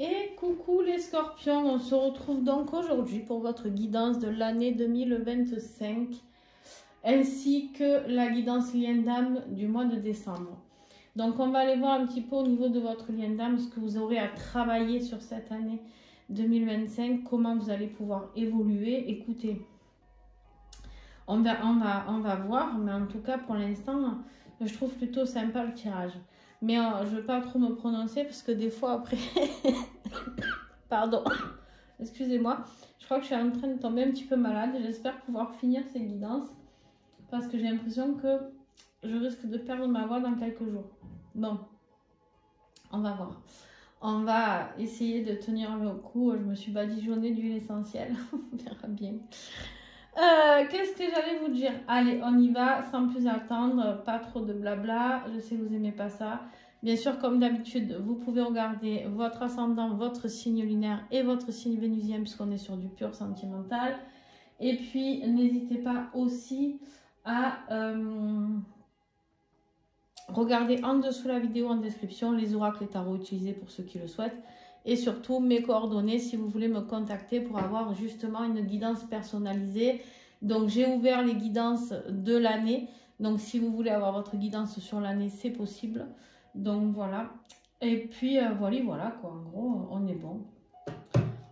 Et coucou les scorpions, on se retrouve donc aujourd'hui pour votre guidance de l'année 2025 ainsi que la guidance lien d'âme du mois de décembre. Donc on va aller voir un petit peu au niveau de votre lien d'âme ce que vous aurez à travailler sur cette année 2025, comment vous allez pouvoir évoluer. Écoutez, on va voir, mais en tout cas pour l'instant je trouve plutôt sympa le tirage. Mais je ne veux pas trop me prononcer parce que des fois après, pardon, excusez-moi, je crois que je suis en train de tomber un petit peu malade. J'espère pouvoir finir ces guidances parce que j'ai l'impression que je risque de perdre ma voix dans quelques jours. Bon, on va voir. On va essayer de tenir le coup. Je me suis badigeonnée d'huile essentielle, on verra bien. Qu'est-ce que j'allais vous dire? Allez, on y va sans plus attendre, pas trop de blabla. Je sais que vous n'aimez pas ça. Bien sûr, comme d'habitude, vous pouvez regarder votre ascendant, votre signe lunaire et votre signe vénusien puisqu'on est sur du pur sentimental. Et puis, n'hésitez pas aussi à regarder en dessous la vidéo en description les oracles et tarots utilisés pour ceux qui le souhaitent. Et surtout mes coordonnées si vous voulez me contacter pour avoir justement une guidance personnalisée. Donc j'ai ouvert les guidances de l'année. Donc si vous voulez avoir votre guidance sur l'année, c'est possible. Donc voilà. Et puis voilà quoi. En gros, on est bon.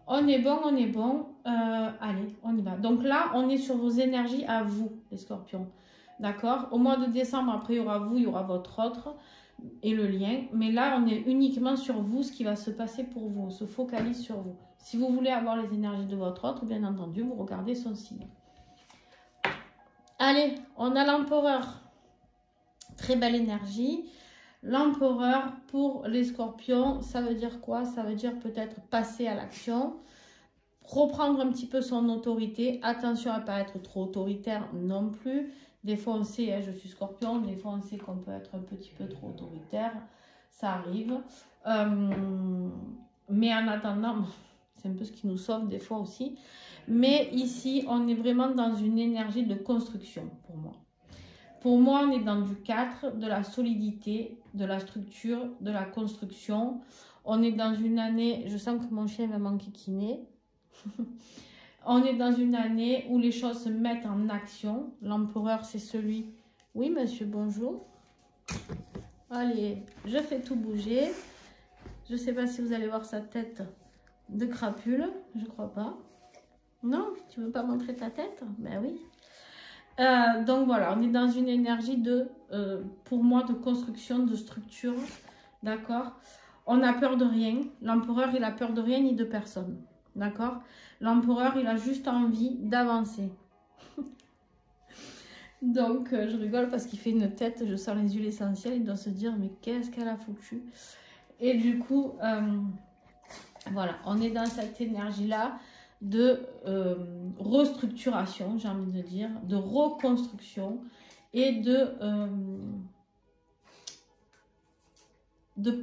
On est bon, on est bon. Allez, on y va. Donc là, on est sur vos énergies à vous, les scorpions. D'accord? Au mois de décembre, après, il y aura vous, il y aura votre autre et le lien, mais là on est uniquement sur vous, ce qui va se passer pour vous, on se focalise sur vous. Si vous voulez avoir les énergies de votre autre, bien entendu vous regardez son signe. Allez, on a l'empereur, très belle énergie. L'empereur pour les scorpions, ça veut dire quoi? Ça veut dire peut-être passer à l'action, reprendre un petit peu son autorité. Attention à ne pas être trop autoritaire non plus. Des fois on sait, hein, je suis scorpion, des fois on sait qu'on peut être un petit peu trop autoritaire, ça arrive. Mais en attendant, c'est un peu ce qui nous sauve des fois aussi. Mais ici, on est vraiment dans une énergie de construction pour moi. Pour moi, on est dans du 4, de la solidité, de la structure, de la construction. On est dans une année, je sens que mon chien va m'enquiquiner. On est dans une année où les choses se mettent en action. L'empereur, c'est celui... Oui, monsieur, bonjour. Allez, je fais tout bouger. Je ne sais pas si vous allez voir sa tête de crapule. Je ne crois pas. Non, tu ne veux pas montrer ta tête? Ben oui. Donc voilà, on est dans une énergie de, pour moi, de construction, de structure. D'accord? On a peur de rien. L'empereur, il a peur de rien ni de personne. D'accord? L'empereur, il a juste envie d'avancer. Donc, je rigole parce qu'il fait une tête, je sors les huiles essentielles, il doit se dire, mais qu'est-ce qu'elle a foutu? Et du coup, voilà, on est dans cette énergie-là de restructuration, j'ai envie de dire, de reconstruction et de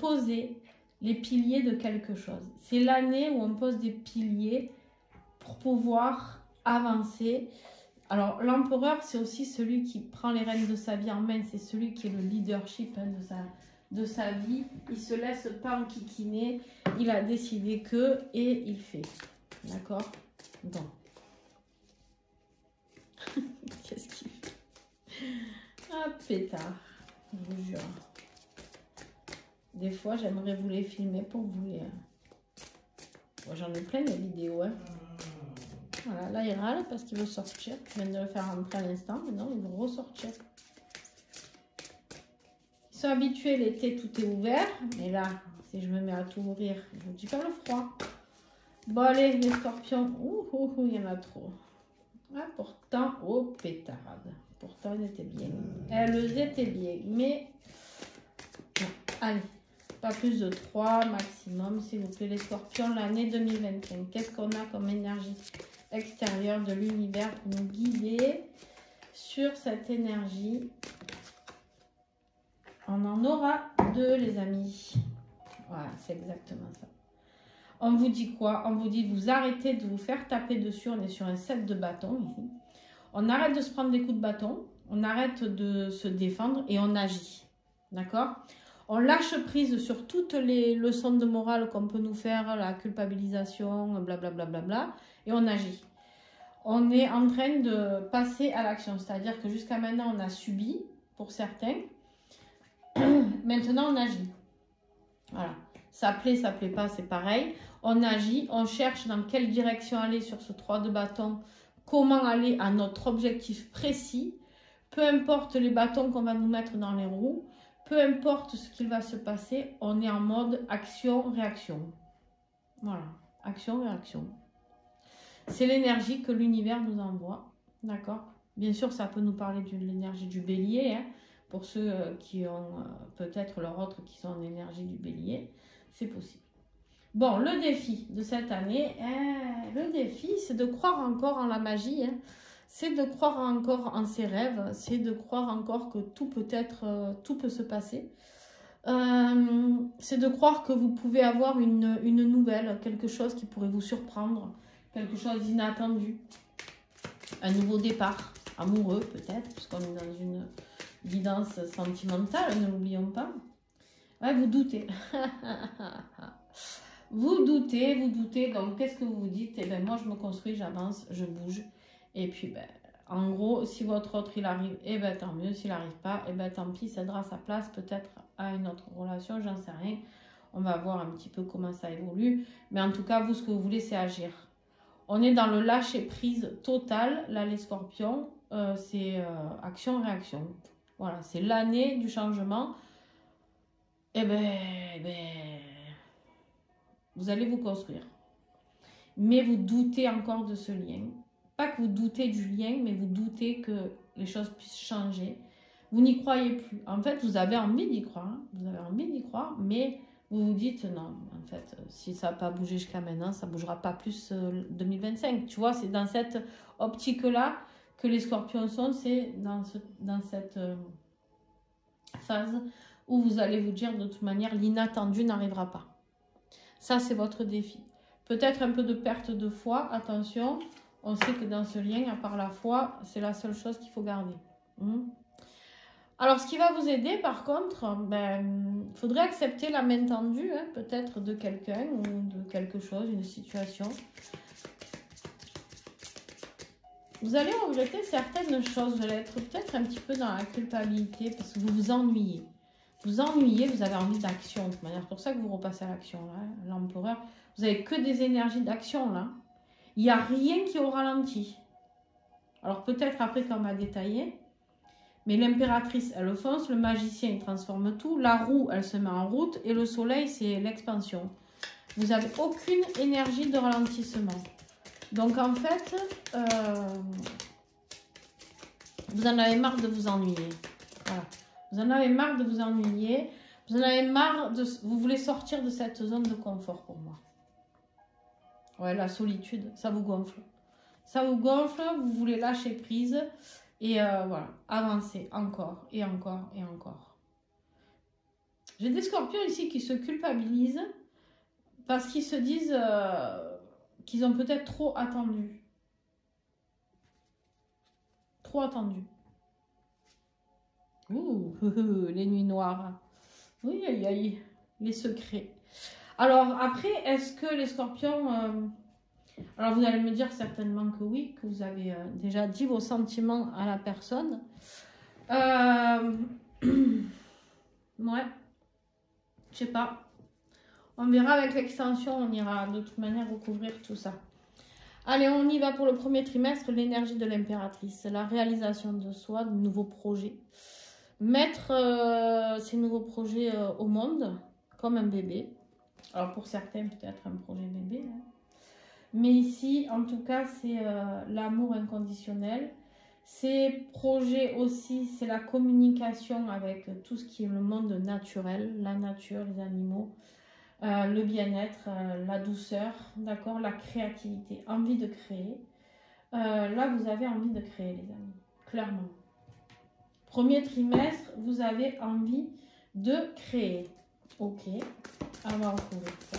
poser les piliers de quelque chose. C'est l'année où on pose des piliers pour pouvoir avancer. Alors l'empereur, c'est aussi celui qui prend les rênes de sa vie en main, c'est celui qui est le leadership de sa vie. Il se laisse pas enquiquiner, il a décidé que et il fait. D'accord? Bon. Qu'est-ce qu'il fait? Ah pétard, je vous jure. Des fois, j'aimerais vous les filmer pour vous les... Bon, j'en ai plein de vidéos. Hein. Voilà, là, il râle parce qu'il veut sortir. Je viens de le faire rentrer à l'instant, mais non, il veut ressortir. Ils sont habitués, l'été, tout est ouvert. Mais là, si je me mets à tout ouvrir, je vous dis pas le froid. Bon, allez, les scorpions. Il y en a trop. Ah, pourtant, oh, pétarade. Pourtant, elles étaient bien. Elles étaient bien, mais... Bon, allez. Pas plus de 3 maximum, s'il vous plaît, les scorpions, l'année 2025. Qu'est-ce qu'on a comme énergie extérieure de l'univers pour nous guider sur cette énergie? On en aura 2, les amis. Voilà, c'est exactement ça. On vous dit quoi? On vous dit de vous arrêter de vous faire taper dessus. On est sur un 7 de bâton ici. On arrête de se prendre des coups de bâton. On arrête de se défendre et on agit. D'accord? On lâche prise sur toutes les leçons de morale qu'on peut nous faire, la culpabilisation, blablabla, bla, bla, bla, et on agit. On est en train de passer à l'action, c'est-à-dire que jusqu'à maintenant, on a subi, pour certains. Maintenant, on agit. Voilà. Ça plaît pas, c'est pareil. On agit, on cherche dans quelle direction aller sur ce 3 de bâton, comment aller à notre objectif précis. Peu importe les bâtons qu'on va nous mettre dans les roues, peu importe ce qu'il va se passer, on est en mode action-réaction. Voilà, action-réaction. C'est l'énergie que l'univers nous envoie, d'accord? Bien sûr, ça peut nous parler de l'énergie du bélier, hein, pour ceux qui ont peut-être leur autre qui sont en énergie du bélier, c'est possible. Bon, le défi de cette année, le défi, c'est de croire encore en la magie, hein. C'est de croire encore en ses rêves, c'est de croire encore que tout peut se passer. C'est de croire que vous pouvez avoir une nouvelle, quelque chose qui pourrait vous surprendre, quelque chose d'inattendu, un nouveau départ, amoureux peut-être, puisqu'on est dans une guidance sentimentale, ne l'oublions pas. Ouais, vous doutez. Vous doutez, donc qu'est-ce que vous vous dites? Eh bien, moi, je me construis, j'avance, je bouge. Et puis, ben, en gros, si votre autre, il arrive, eh ben, tant mieux. S'il n'arrive pas, eh ben, tant pis, ça cédera sa place peut-être à une autre relation, j'en sais rien. On va voir un petit peu comment ça évolue. Mais en tout cas, vous, ce que vous voulez, c'est agir. On est dans le lâcher-prise total, là, les scorpions. C'est action-réaction. Voilà, c'est l'année du changement. Eh ben, vous allez vous construire. Mais vous doutez encore de ce lien. Pas que vous doutez du lien, mais vous doutez que les choses puissent changer. Vous n'y croyez plus. En fait, vous avez envie d'y croire. Hein. Vous avez envie d'y croire, mais vous vous dites non. En fait, si ça n'a pas bougé jusqu'à maintenant, ça ne bougera pas plus 2025. Tu vois, c'est dans cette optique-là que les scorpions sont. C'est dans cette phase où vous allez vous dire de toute manière, l'inattendu n'arrivera pas. Ça, c'est votre défi. Peut-être un peu de perte de foi, attention. On sait que dans ce lien, à part la foi, c'est la seule chose qu'il faut garder. Alors, ce qui va vous aider, par contre, il faudrait accepter la main tendue, hein, peut-être de quelqu'un ou de quelque chose, une situation. Vous allez regretter certaines choses. Vous allez être peut-être un petit peu dans la culpabilité parce que vous vous ennuyez. Vous ennuyez, vous avez envie d'action. De toute manière, c'est pour ça que vous repassez à l'action, hein, l'empereur. Vous n'avez que des énergies d'action, là. Il n'y a rien qui est au ralenti. Alors peut-être après qu'on va détailler. Mais l'impératrice, elle fonce. Le magicien, il transforme tout. La roue, elle se met en route. Et le soleil, c'est l'expansion. Vous n'avez aucune énergie de ralentissement. Donc en fait, vous en avez marre de vous ennuyer. Voilà. Vous en avez marre de vous ennuyer. Vous en avez marre de... Vous voulez sortir de cette zone de confort pour moi. Ouais, la solitude, ça vous gonfle. Ça vous gonfle, vous voulez lâcher prise. Et voilà, avancer encore et encore et encore. J'ai des scorpions ici qui se culpabilisent parce qu'ils se disent qu'ils ont peut-être trop attendu. Trop attendu. Ouh, les nuits noires. Oui, aïe, aïe, les secrets. Alors après, est-ce que les scorpions... alors vous allez me dire certainement que oui, que vous avez déjà dit vos sentiments à la personne. Ouais, je sais pas. On verra avec l'extension, on ira de toute manière recouvrir tout ça. Allez, on y va pour le premier trimestre, l'énergie de l'impératrice, la réalisation de soi, de nouveaux projets. Mettre ces nouveaux projets au monde, comme un bébé. Alors pour certains, peut-être un projet bébé. Hein. Mais ici, en tout cas, c'est l'amour inconditionnel. Ces projets aussi, c'est la communication avec tout ce qui est le monde naturel, la nature, les animaux, le bien-être, la douceur, d'accord, la créativité, envie de créer. Là, vous avez envie de créer, les amis, clairement. Premier trimestre, vous avez envie de créer. Ok, on va recouvrir ça.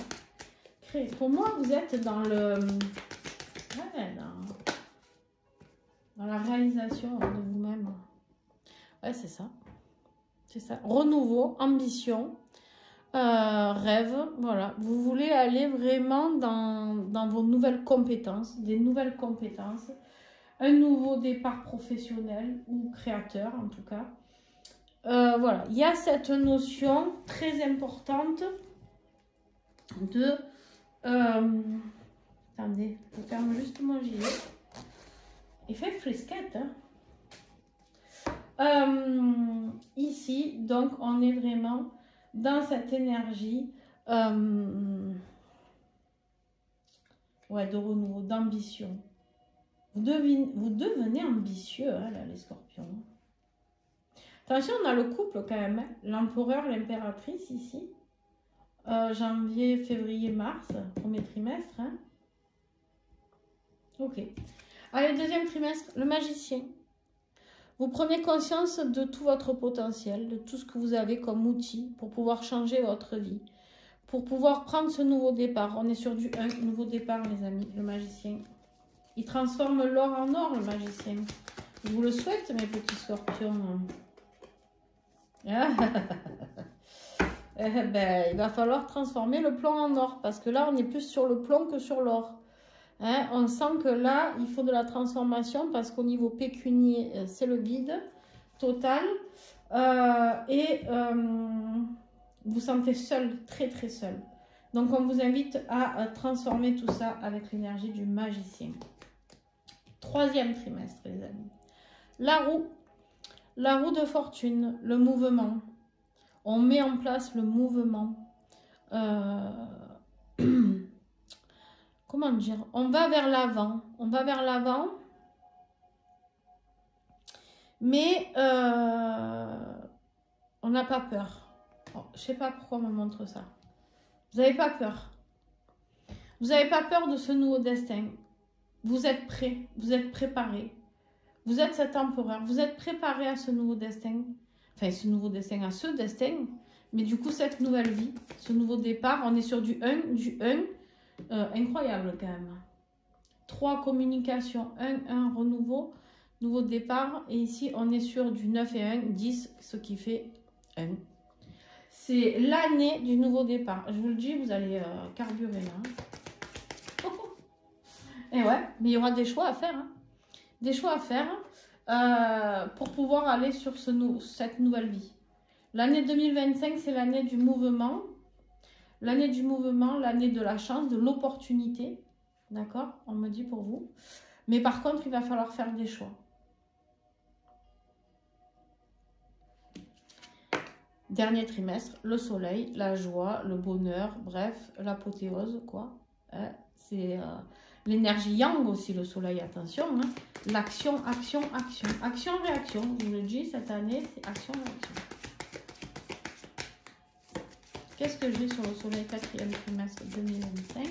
Créer. Pour moi, vous êtes dans le... Ouais, dans la réalisation de vous-même. Ouais, c'est ça. C'est ça. Renouveau, ambition, rêve. Voilà. Vous voulez aller vraiment dans vos nouvelles compétences, des nouvelles compétences. Un nouveau départ professionnel ou créateur en tout cas. Voilà. Il y a cette notion très importante de... attendez, je ferme juste mon gilet. Il fait frisquette, hein. Ici, donc, on est vraiment dans cette énergie ouais, de renouveau, d'ambition. Vous devenez ambitieux, hein, là, les scorpions. Attention, on a le couple quand même, hein. L'empereur, l'impératrice ici. Janvier, février, mars, premier trimestre. Hein. Ok. Allez, deuxième trimestre, le magicien. Vous prenez conscience de tout votre potentiel, de tout ce que vous avez comme outil pour pouvoir changer votre vie, pour pouvoir prendre ce nouveau départ. On est sur du 1, nouveau départ, les amis, le magicien. Il transforme l'or en or, le magicien. Je vous le souhaite, mes petits scorpions. Ben, il va falloir transformer le plomb en or, parce que là, on est plus sur le plomb que sur l'or. Hein, on sent que là, il faut de la transformation parce qu'au niveau pécunier, c'est le vide total. Vous sentez seul, très très seul. Donc, on vous invite à transformer tout ça avec l'énergie du magicien. Troisième trimestre, les amis. La roue de fortune, le mouvement. On met en place le mouvement. Comment dire? On va vers l'avant. On va vers l'avant. Mais on n'a pas peur. Bon, je ne sais pas pourquoi on me montre ça. Vous n'avez pas peur. Vous n'avez pas peur de ce nouveau destin. Vous êtes prêts. Vous êtes préparés. Vous êtes cet empereur. Vous êtes préparés à ce nouveau destin. Enfin, ce nouveau destin, à ce destin. Mais du coup, cette nouvelle vie, ce nouveau départ, on est sur du 1. Incroyable quand même. 3 communications, 1, renouveau, nouveau départ. Et ici, on est sur du 9 et 1, 10, ce qui fait 1. C'est l'année du nouveau départ. Je vous le dis, vous allez carburer là. Et ouais, mais il y aura des choix à faire. Hein. Des choix à faire pour pouvoir aller sur cette nouvelle vie. L'année 2025, c'est l'année du mouvement. L'année du mouvement, l'année de la chance, de l'opportunité. D'accord? On me dit pour vous. Mais par contre, il va falloir faire des choix. Dernier trimestre, le soleil, la joie, le bonheur, bref, l'apothéose, quoi. C'est l'énergie yang aussi, le soleil, attention. Hein. L'action, action, action. Action, réaction. Je vous le dis, cette année, c'est action, réaction. Qu'est-ce que j'ai sur le soleil 4e trimestre 2025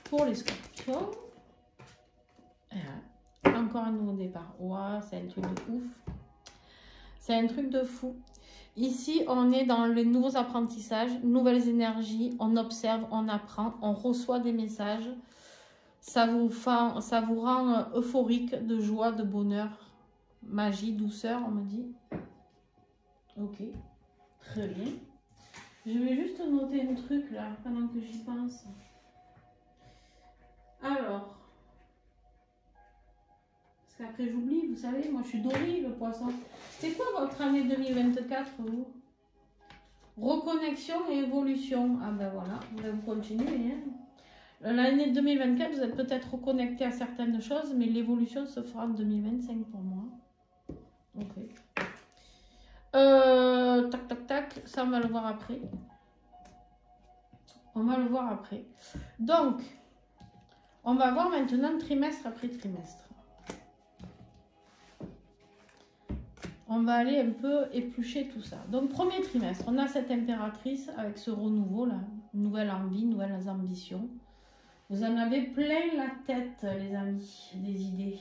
pour les scorpions? Encore un nouveau départ. Wow, c'est un truc de ouf. C'est un truc de fou. Ici, on est dans les nouveaux apprentissages, nouvelles énergies. On observe, on apprend, on reçoit des messages. Ça vous rend euphorique, de joie, de bonheur, magie, douceur, on me dit. Ok, très bien. Je vais juste noter un truc là, pendant que j'y pense. Alors, parce qu'après j'oublie, vous savez, moi je suis Dory, le poisson. C'est quoi votre année 2024, vous? Reconnexion et évolution. Ah ben voilà, vous continuez. Hein. L'année 2024, vous êtes peut-être reconnecté à certaines choses, mais l'évolution se fera en 2025 pour moi. Ok. Tac, tac, tac, ça on va le voir après. On va le voir après. Donc, on va voir maintenant trimestre après trimestre. On va aller un peu éplucher tout ça. Donc, premier trimestre, on a cette impératrice avec ce renouveau là, nouvelle envie, nouvelles ambitions. Vous en avez plein la tête, les amis, des idées.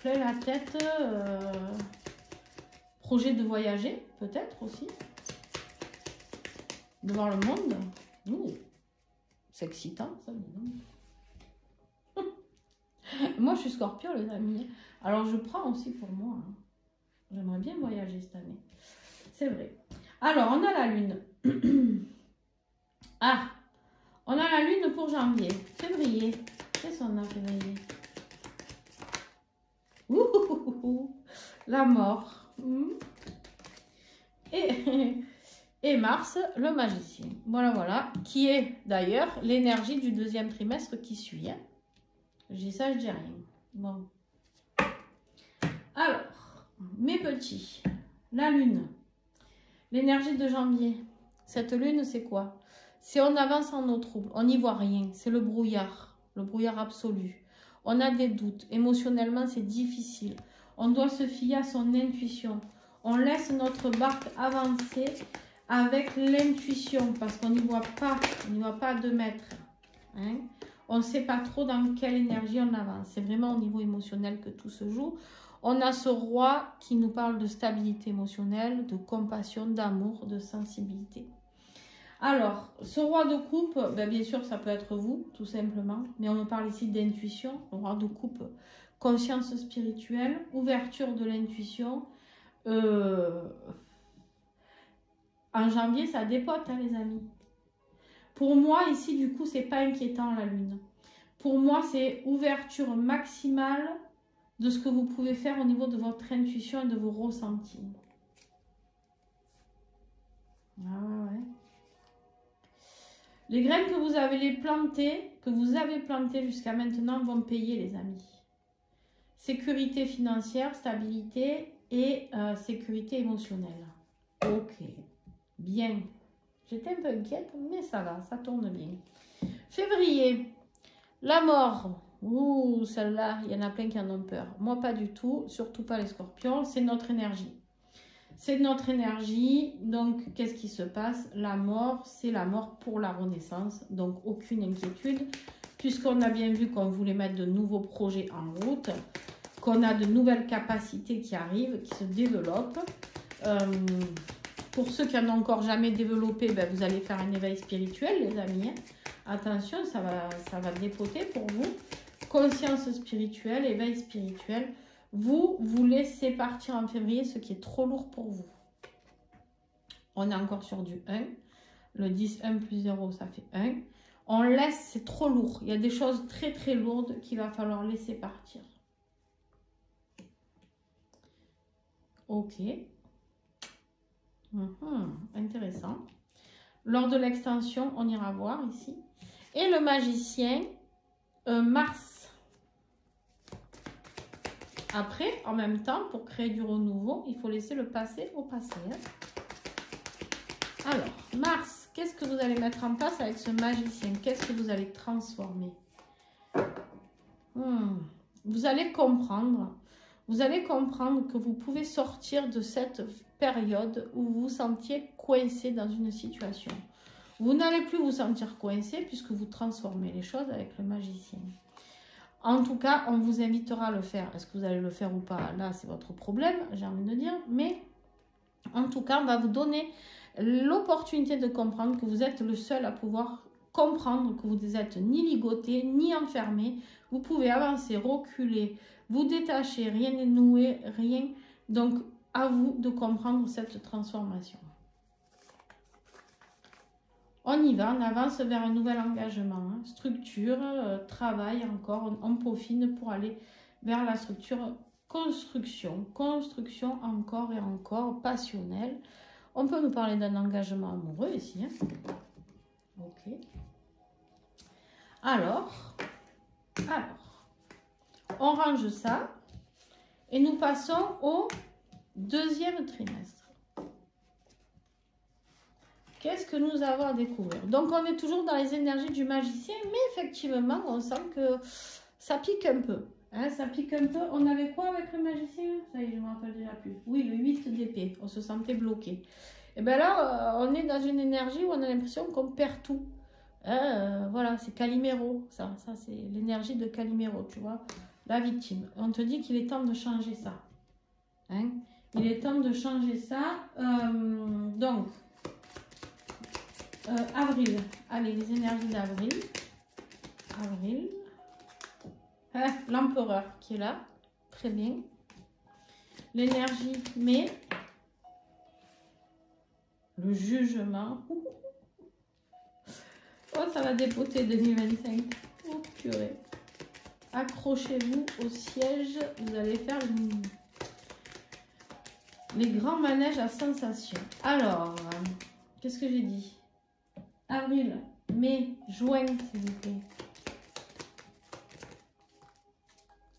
Plein la tête. Projet de voyager, peut-être aussi. De voir le monde. C'est excitant, ça. Moi, je suis scorpion, les amis. Alors, je prends aussi pour moi. Hein. J'aimerais bien voyager cette année. C'est vrai. Alors, on a la lune. Ah, on a la lune pour janvier. Février. Qu'est-ce qu'on a février? Ouh, la mort. Et Mars, le magicien. Voilà, voilà. Qui est d'ailleurs l'énergie du deuxième trimestre qui suit. Hein. Je dis ça, je dis rien. Bon. Alors, mes petits, la lune. L'énergie de janvier. Cette lune, c'est quoi? C'est on avance en eau trouble. On n'y voit rien. C'est le brouillard absolu. On a des doutes. Émotionnellement, c'est difficile. On doit se fier à son intuition. On laisse notre barque avancer avec l'intuition parce qu'on n'y voit pas. On n'y voit pas 2 mètres. Hein? On ne sait pas trop dans quelle énergie on avance. C'est vraiment au niveau émotionnel que tout se joue. On a ce roi qui nous parle de stabilité émotionnelle, de compassion, d'amour, de sensibilité. Alors, ce roi de coupe, ben bien sûr, ça peut être vous, tout simplement. Mais on me parle ici d'intuition. Le roi de coupe, conscience spirituelle, ouverture de l'intuition. En janvier, ça dépote, hein, les amis. Pour moi, ici, du coup, c'est pas inquiétant, la lune. Pour moi, c'est ouverture maximale de ce que vous pouvez faire au niveau de votre intuition et de vos ressentis. Ah ouais. Les graines que vous avez plantées jusqu'à maintenant vont payer, les amis. Sécurité financière, stabilité et sécurité émotionnelle. Ok, bien. J'étais un peu inquiète, mais ça va, ça tourne bien. Février, la mort. Ouh, celle-là, il y en a plein qui en ont peur. Moi, pas du tout, surtout pas les scorpions. C'est notre énergie. C'est notre énergie. Donc, qu'est-ce qui se passe? La mort, c'est la mort pour la renaissance. Donc, aucune inquiétude, puisqu'on a bien vu qu'on voulait mettre de nouveaux projets en route, qu'on a de nouvelles capacités qui arrivent, qui se développent. Pour ceux qui n'en ont encore jamais développé, ben, vous allez faire un éveil spirituel, les amis. Hein. Attention, ça va dépoter pour vous. Conscience spirituelle, éveil spirituel. Vous laissez partir en février ce qui est trop lourd pour vous. On est encore sur du 1. Le 10, 1 plus 0, ça fait 1. On laisse, c'est trop lourd. Il y a des choses très très lourdes qu'il va falloir laisser partir. Ok. Intéressant. Lors de l'extension, on ira voir ici. Et le magicien, Mars. Après, en même temps, pour créer du renouveau, il faut laisser le passé au passé. Hein. Alors, Mars, qu'est-ce que vous allez mettre en place avec ce magicien? Qu'est-ce que vous allez transformer? Vous allez comprendre. Vous allez comprendre que vous pouvez sortir de cette période où vous vous sentiez coincé dans une situation. Vous n'allez plus vous sentir coincé puisque vous transformez les choses avec le magicien. En tout cas, on vous invitera à le faire. Est-ce que vous allez le faire ou pas? Là, c'est votre problème, j'ai envie de dire. Mais en tout cas, on va vous donner l'opportunité de comprendre que vous êtes le seul à pouvoir comprendre que vous n'êtes ni ligoté, ni enfermé. Vous pouvez avancer, reculer, vous détacher, rien n'est noué, rien. Donc, à vous de comprendre cette transformation. On y va, on avance vers un nouvel engagement. Hein. Structure, travail encore, on peaufine pour aller vers la structure construction. Construction encore et encore, passionnelle. On peut nous parler d'un engagement amoureux ici. Hein. Ok. Alors, on range ça et nous passons au deuxième trimestre. Qu'est-ce que nous avons à découvrir? Donc, on est toujours dans les énergies du magicien, mais effectivement, on sent que ça pique un peu. Hein, ça pique un peu. On avait quoi avec le magicien? Ça y est, je ne me rappelle déjà plus. Oui, le 8 d'épée. On se sentait bloqué. Et bien là, on est dans une énergie où on a l'impression qu'on perd tout. Hein, voilà, c'est Calimero. Ça c'est l'énergie de Calimero, tu vois. La victime. On te dit qu'il est temps de changer ça. Hein, il est temps de changer ça. Donc... avril, allez, les énergies d'avril. Avril. L'empereur qui est là, très bien. l'énergie, mais le jugement. Oh, ça va dépoter 2025. Oh, purée. Accrochez-vous au siège. Vous allez faire les grands manèges à sensations. Alors, qu'est-ce que j'ai dit? Avril, mai, juin, s'il vous plaît.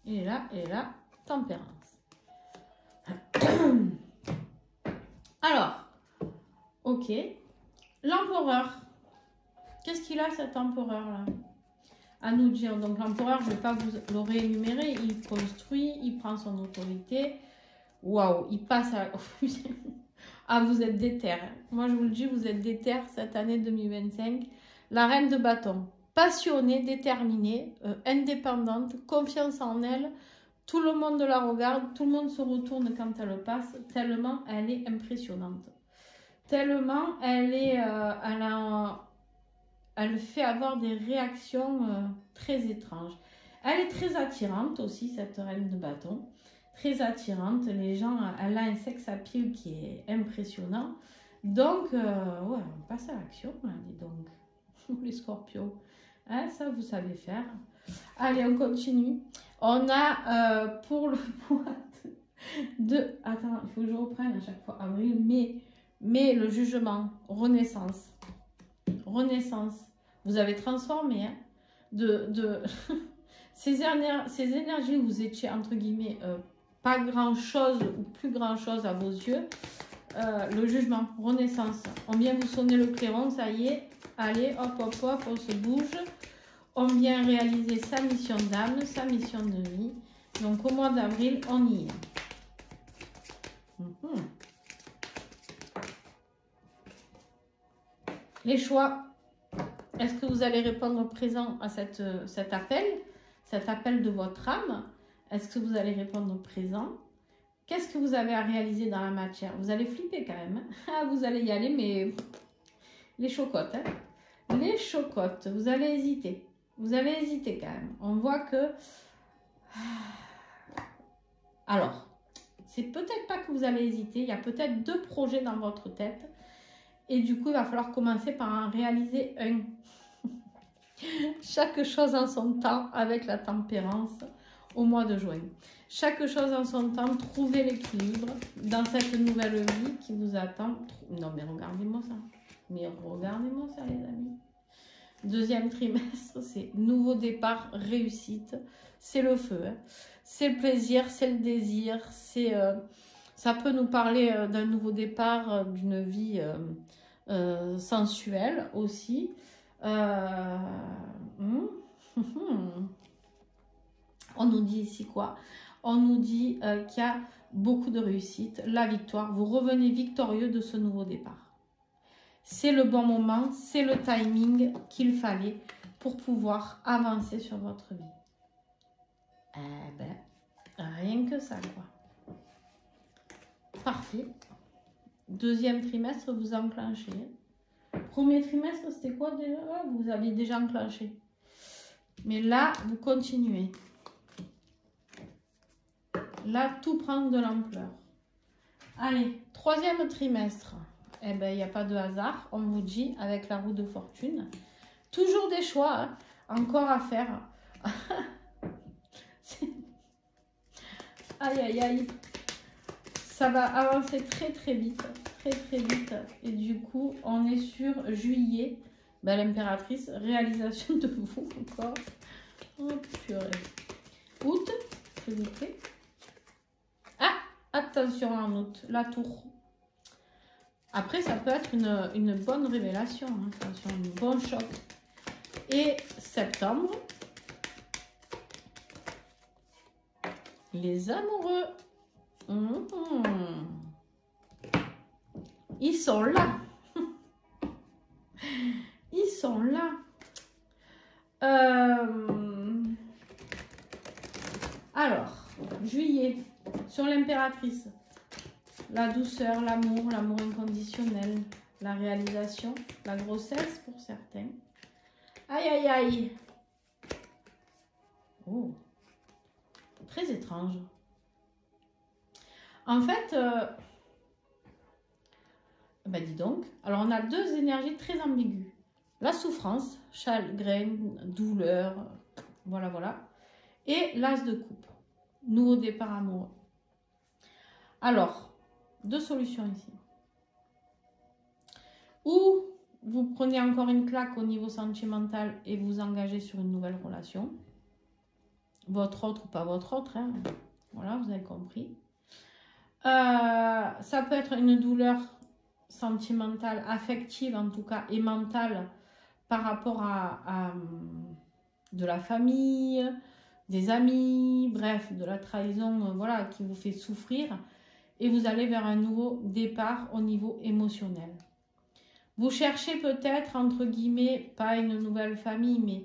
Et là, tempérance. Alors, ok. L'empereur. Qu'est-ce qu'il a, cet empereur-là? À nous dire. Donc, l'empereur, je ne vais pas vous le réénumérer. Il construit, il prend son autorité. Waouh, il passe à... Ah, vous êtes déter. Moi, je vous le dis, vous êtes déter cette année 2025. La reine de bâton. Passionnée, déterminée, indépendante, confiance en elle. Tout le monde la regarde, tout le monde se retourne quand elle passe, tellement elle est impressionnante. Tellement elle est... elle fait avoir des réactions très étranges. Elle est très attirante aussi, cette reine de bâton. Très attirante. Les gens, elle a un sex appeal qui est impressionnant. Donc, ouais, on passe à l'action, hein, dis donc. Les scorpions. Hein, ça, vous savez faire. Allez, on continue. On a pour le mois de... Attends, il faut que je reprenne à chaque fois. Avril, mai, le jugement. Renaissance. Renaissance. Vous avez transformé hein, ces énergies où vous étiez, entre guillemets, pas grand-chose ou plus grand-chose à vos yeux. Le jugement, renaissance. On vient vous sonner le clairon, ça y est. Allez, hop, hop, hop, on se bouge. On vient réaliser sa mission d'âme, sa mission de vie. Donc, au mois d'avril, on y est. Les choix. Est-ce que vous allez répondre présent à cet appel de votre âme? Est-ce que vous allez répondre présent? Qu'est-ce que vous avez à réaliser dans la matière? Vous allez flipper quand même. Ah, vous allez y aller, mais les chocottes. Hein? Les chocottes. Vous allez hésiter. Vous allez hésiter quand même. On voit que... Alors, c'est peut-être pas que vous allez hésiter. Il y a peut-être 2 projets dans votre tête. Et du coup, il va falloir commencer par en réaliser un. Chaque chose en son temps avec la tempérance au mois de juin. Chaque chose en son temps, trouvez l'équilibre dans cette nouvelle vie qui vous attend. Non, mais regardez-moi ça. Mais regardez-moi ça, les amis. Deuxième trimestre, c'est nouveau départ, réussite. C'est le feu. Hein. C'est le plaisir, c'est le désir. Ça peut nous parler d'un nouveau départ, d'une vie sensuelle aussi. On nous dit ici quoi? On nous dit qu'il y a beaucoup de réussite, la victoire. Vous revenez victorieux de ce nouveau départ. C'est le bon moment, c'est le timing qu'il fallait pour pouvoir avancer sur votre vie. Eh ben, rien que ça, quoi. Parfait. Deuxième trimestre, vous enclenchez. Premier trimestre, c'était quoi déjà? Vous aviez déjà enclenché. Mais là, vous continuez. Là, tout prend de l'ampleur. Allez, troisième trimestre. Eh bien, il n'y a pas de hasard. On vous dit, avec la roue de fortune. Toujours des choix, hein, encore à faire. Aïe, aïe, aïe. Ça va avancer très, très vite. Très, très vite. Et du coup, on est sur juillet. Ben, l'impératrice, réalisation de vous encore. Oh, purée. Août, s'il vous plaît. Ah, attention en août, la tour. Après, ça peut être une bonne révélation. Hein, attention, un bon choc. Et septembre. Les amoureux. Ils sont là. Ils sont là. Alors, juillet, sur l'impératrice. La douceur, l'amour inconditionnel, la réalisation, la grossesse pour certains. Aïe, aïe, aïe. Oh, très étrange. En fait, ben dis donc, alors on a deux énergies très ambiguës. La souffrance, chagrin, douleur, voilà, voilà. Et l'as de coupe, nouveau départ amoureux. Alors, deux solutions ici. Ou vous prenez encore une claque au niveau sentimental et vous engagez sur une nouvelle relation. Votre autre ou pas votre autre, hein. Voilà, vous avez compris. Ça peut être une douleur sentimentale, affective en tout cas, et mentale par rapport à de la famille, des amis, bref, de la trahison, voilà, qui vous fait souffrir. Et vous allez vers un nouveau départ au niveau émotionnel. Vous cherchez peut-être, entre guillemets, pas une nouvelle famille, mais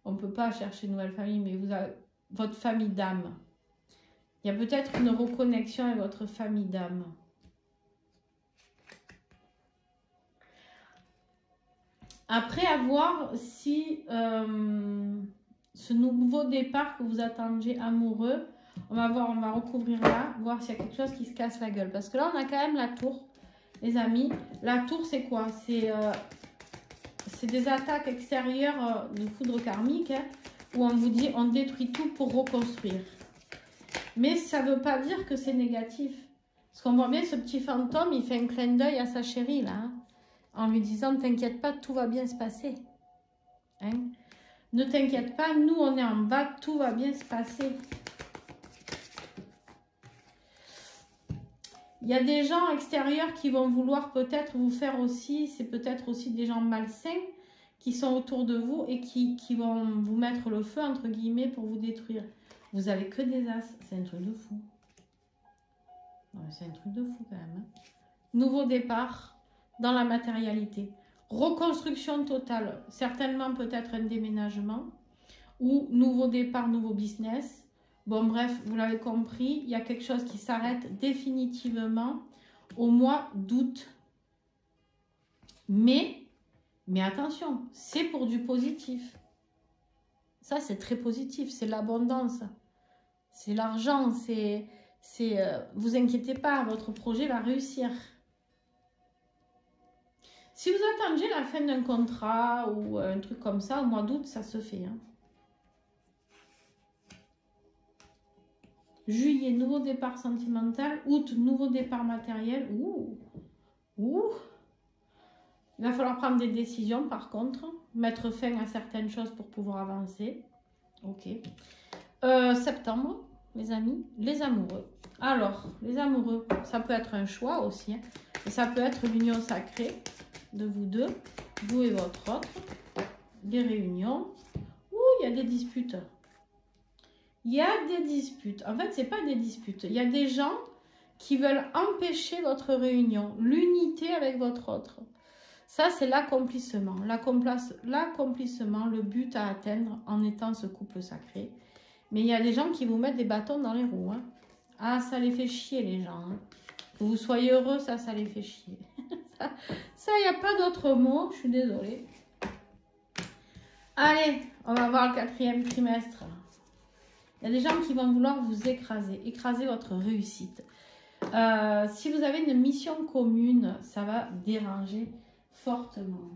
on ne peut pas chercher une nouvelle famille, mais vous avez votre famille d'âme. Il y a peut-être une reconnexion avec votre famille d'âme. Après, à voir si ce nouveau départ que vous attendiez amoureux, on va voir, on va recouvrir là, voir s'il y a quelque chose qui se casse la gueule. Parce que là, on a quand même la tour, les amis. La tour, c'est quoi? C'est des attaques extérieures de foudre karmique, hein, où on vous dit on détruit tout pour reconstruire. Mais ça ne veut pas dire que c'est négatif. Parce qu'on voit bien ce petit fantôme, il fait un clin d'œil à sa chérie, là, hein, en lui disant « T'inquiète pas, tout va bien se passer. Hein. Ne t'inquiète pas, nous, on est en bas, tout va bien se passer. » Il y a des gens extérieurs qui vont vouloir peut-être vous faire aussi, c'est peut-être aussi des gens malsains qui sont autour de vous et qui vont vous mettre le feu, entre guillemets, pour vous détruire. Vous avez que des as, c'est un truc de fou. C'est un truc de fou quand même. Hein. Nouveau départ dans la matérialité. Reconstruction totale, certainement peut-être un déménagement ou nouveau départ, nouveau business. Bon bref, vous l'avez compris, il y a quelque chose qui s'arrête définitivement au mois d'août. Mais attention, c'est pour du positif. Ça, c'est très positif, c'est l'abondance, c'est l'argent, vous inquiétez pas, votre projet va réussir. Si vous attendiez la fin d'un contrat ou un truc comme ça, au mois d'août, ça se fait. Hein. Juillet, nouveau départ sentimental. Août, nouveau départ matériel. Ouh. Il va falloir prendre des décisions par contre. Mettre fin à certaines choses pour pouvoir avancer. Ok. Septembre, mes amis, les amoureux. Alors, les amoureux, ça peut être un choix aussi. Hein, et ça peut être l'union sacrée de vous deux, vous et votre autre. Des réunions. Ouh, il y a des disputes. Il y a des disputes. En fait, ce n'est pas des disputes. Il y a des gens qui veulent empêcher votre réunion, l'unité avec votre autre. Ça, c'est l'accomplissement. L'accomplissement, le but à atteindre en étant ce couple sacré. Mais il y a des gens qui vous mettent des bâtons dans les roues. Hein. Ah, ça les fait chier, les gens. Hein. Que vous soyez heureux, ça les fait chier. Ça, il n'y a pas d'autre mot. Je suis désolée. Allez, on va voir le 4e trimestre. Il y a des gens qui vont vouloir vous écraser votre réussite. Si vous avez une mission commune, ça va déranger fortement.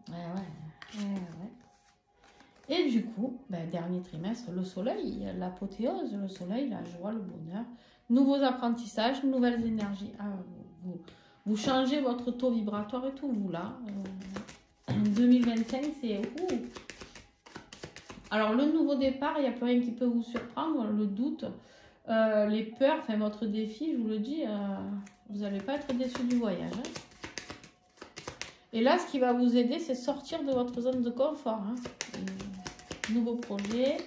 Ouais. Et du coup, dernier trimestre, le soleil, l'apothéose, le soleil, la joie, le bonheur, nouveaux apprentissages, nouvelles énergies. Vous changez votre taux vibratoire et tout, vous là. 2025, c'est... Alors, le nouveau départ, il n'y a plus rien qui peut vous surprendre. Le doute, les peurs, enfin, votre défi, je vous le dis, vous n'allez pas être déçu du voyage. Hein. Et là, ce qui va vous aider, c'est sortir de votre zone de confort. Hein. Nouveau projet.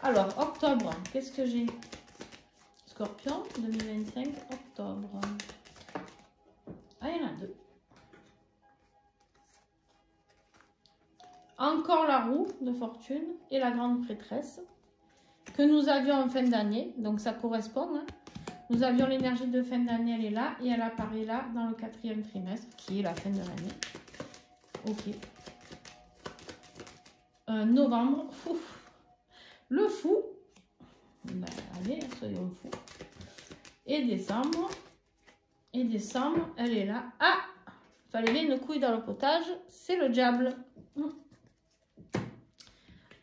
Alors, octobre, qu'est-ce que j'ai? Scorpion, 2025, octobre. Ah, il y en a deux. Encore la roue de fortune et la grande prêtresse que nous avions en fin d'année. Donc, ça correspond. Hein. Nous avions l'énergie de fin d'année, elle est là. Et elle apparaît là dans le 4e trimestre, qui est la fin de l'année. Ok. Novembre. Ouf. Le fou. Allez, soyons fous. Et décembre. Et décembre, elle est là. Ah! Fallait une couille dans le potage. C'est le diable.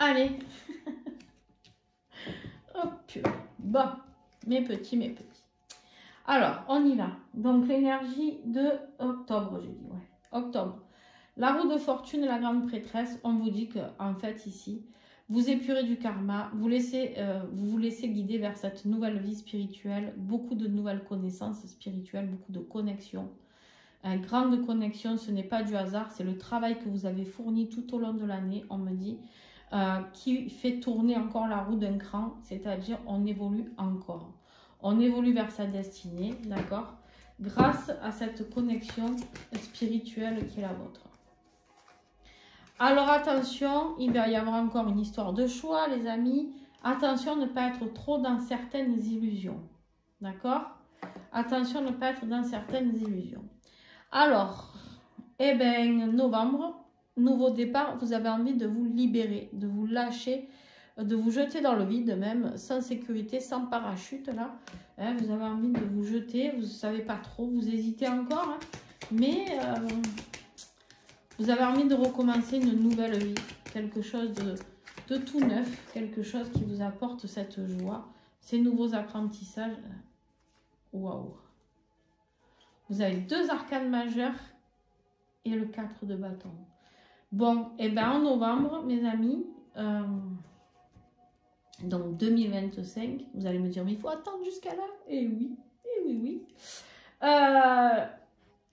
Allez. Oh purée. Bon, mes petits, mes petits. Alors, on y va. Donc, l'énergie de octobre, j'ai dit. Ouais, octobre. La roue de fortune et la grande prêtresse, on vous dit que, en fait, ici, vous épurez du karma, vous vous laissez guider vers cette nouvelle vie spirituelle, beaucoup de nouvelles connaissances spirituelles, beaucoup de connexions. Une grande connexion, ce n'est pas du hasard, c'est le travail que vous avez fourni tout au long de l'année, on me dit, qui fait tourner encore la roue d'un cran, c'est-à-dire on évolue encore. On évolue vers sa destinée, d'accord, grâce à cette connexion spirituelle qui est la vôtre. Alors attention, il va y avoir encore une histoire de choix, les amis. Attention à ne pas être trop dans certaines illusions, d'accord? Attention à ne pas être dans certaines illusions. Alors, eh bien, novembre, nouveau départ, vous avez envie de vous libérer, de vous lâcher, de vous jeter dans le vide même, sans sécurité, sans parachute là. Hein, vous avez envie de vous jeter, vous ne savez pas trop, vous hésitez encore, hein, mais vous avez envie de recommencer une nouvelle vie, quelque chose de tout neuf, quelque chose qui vous apporte cette joie, ces nouveaux apprentissages. Waouh! Vous avez 2 arcanes majeures et le 4 de bâton. Bon, et bien en novembre, mes amis, donc 2025, vous allez me dire, mais il faut attendre jusqu'à là. Et oui, oui.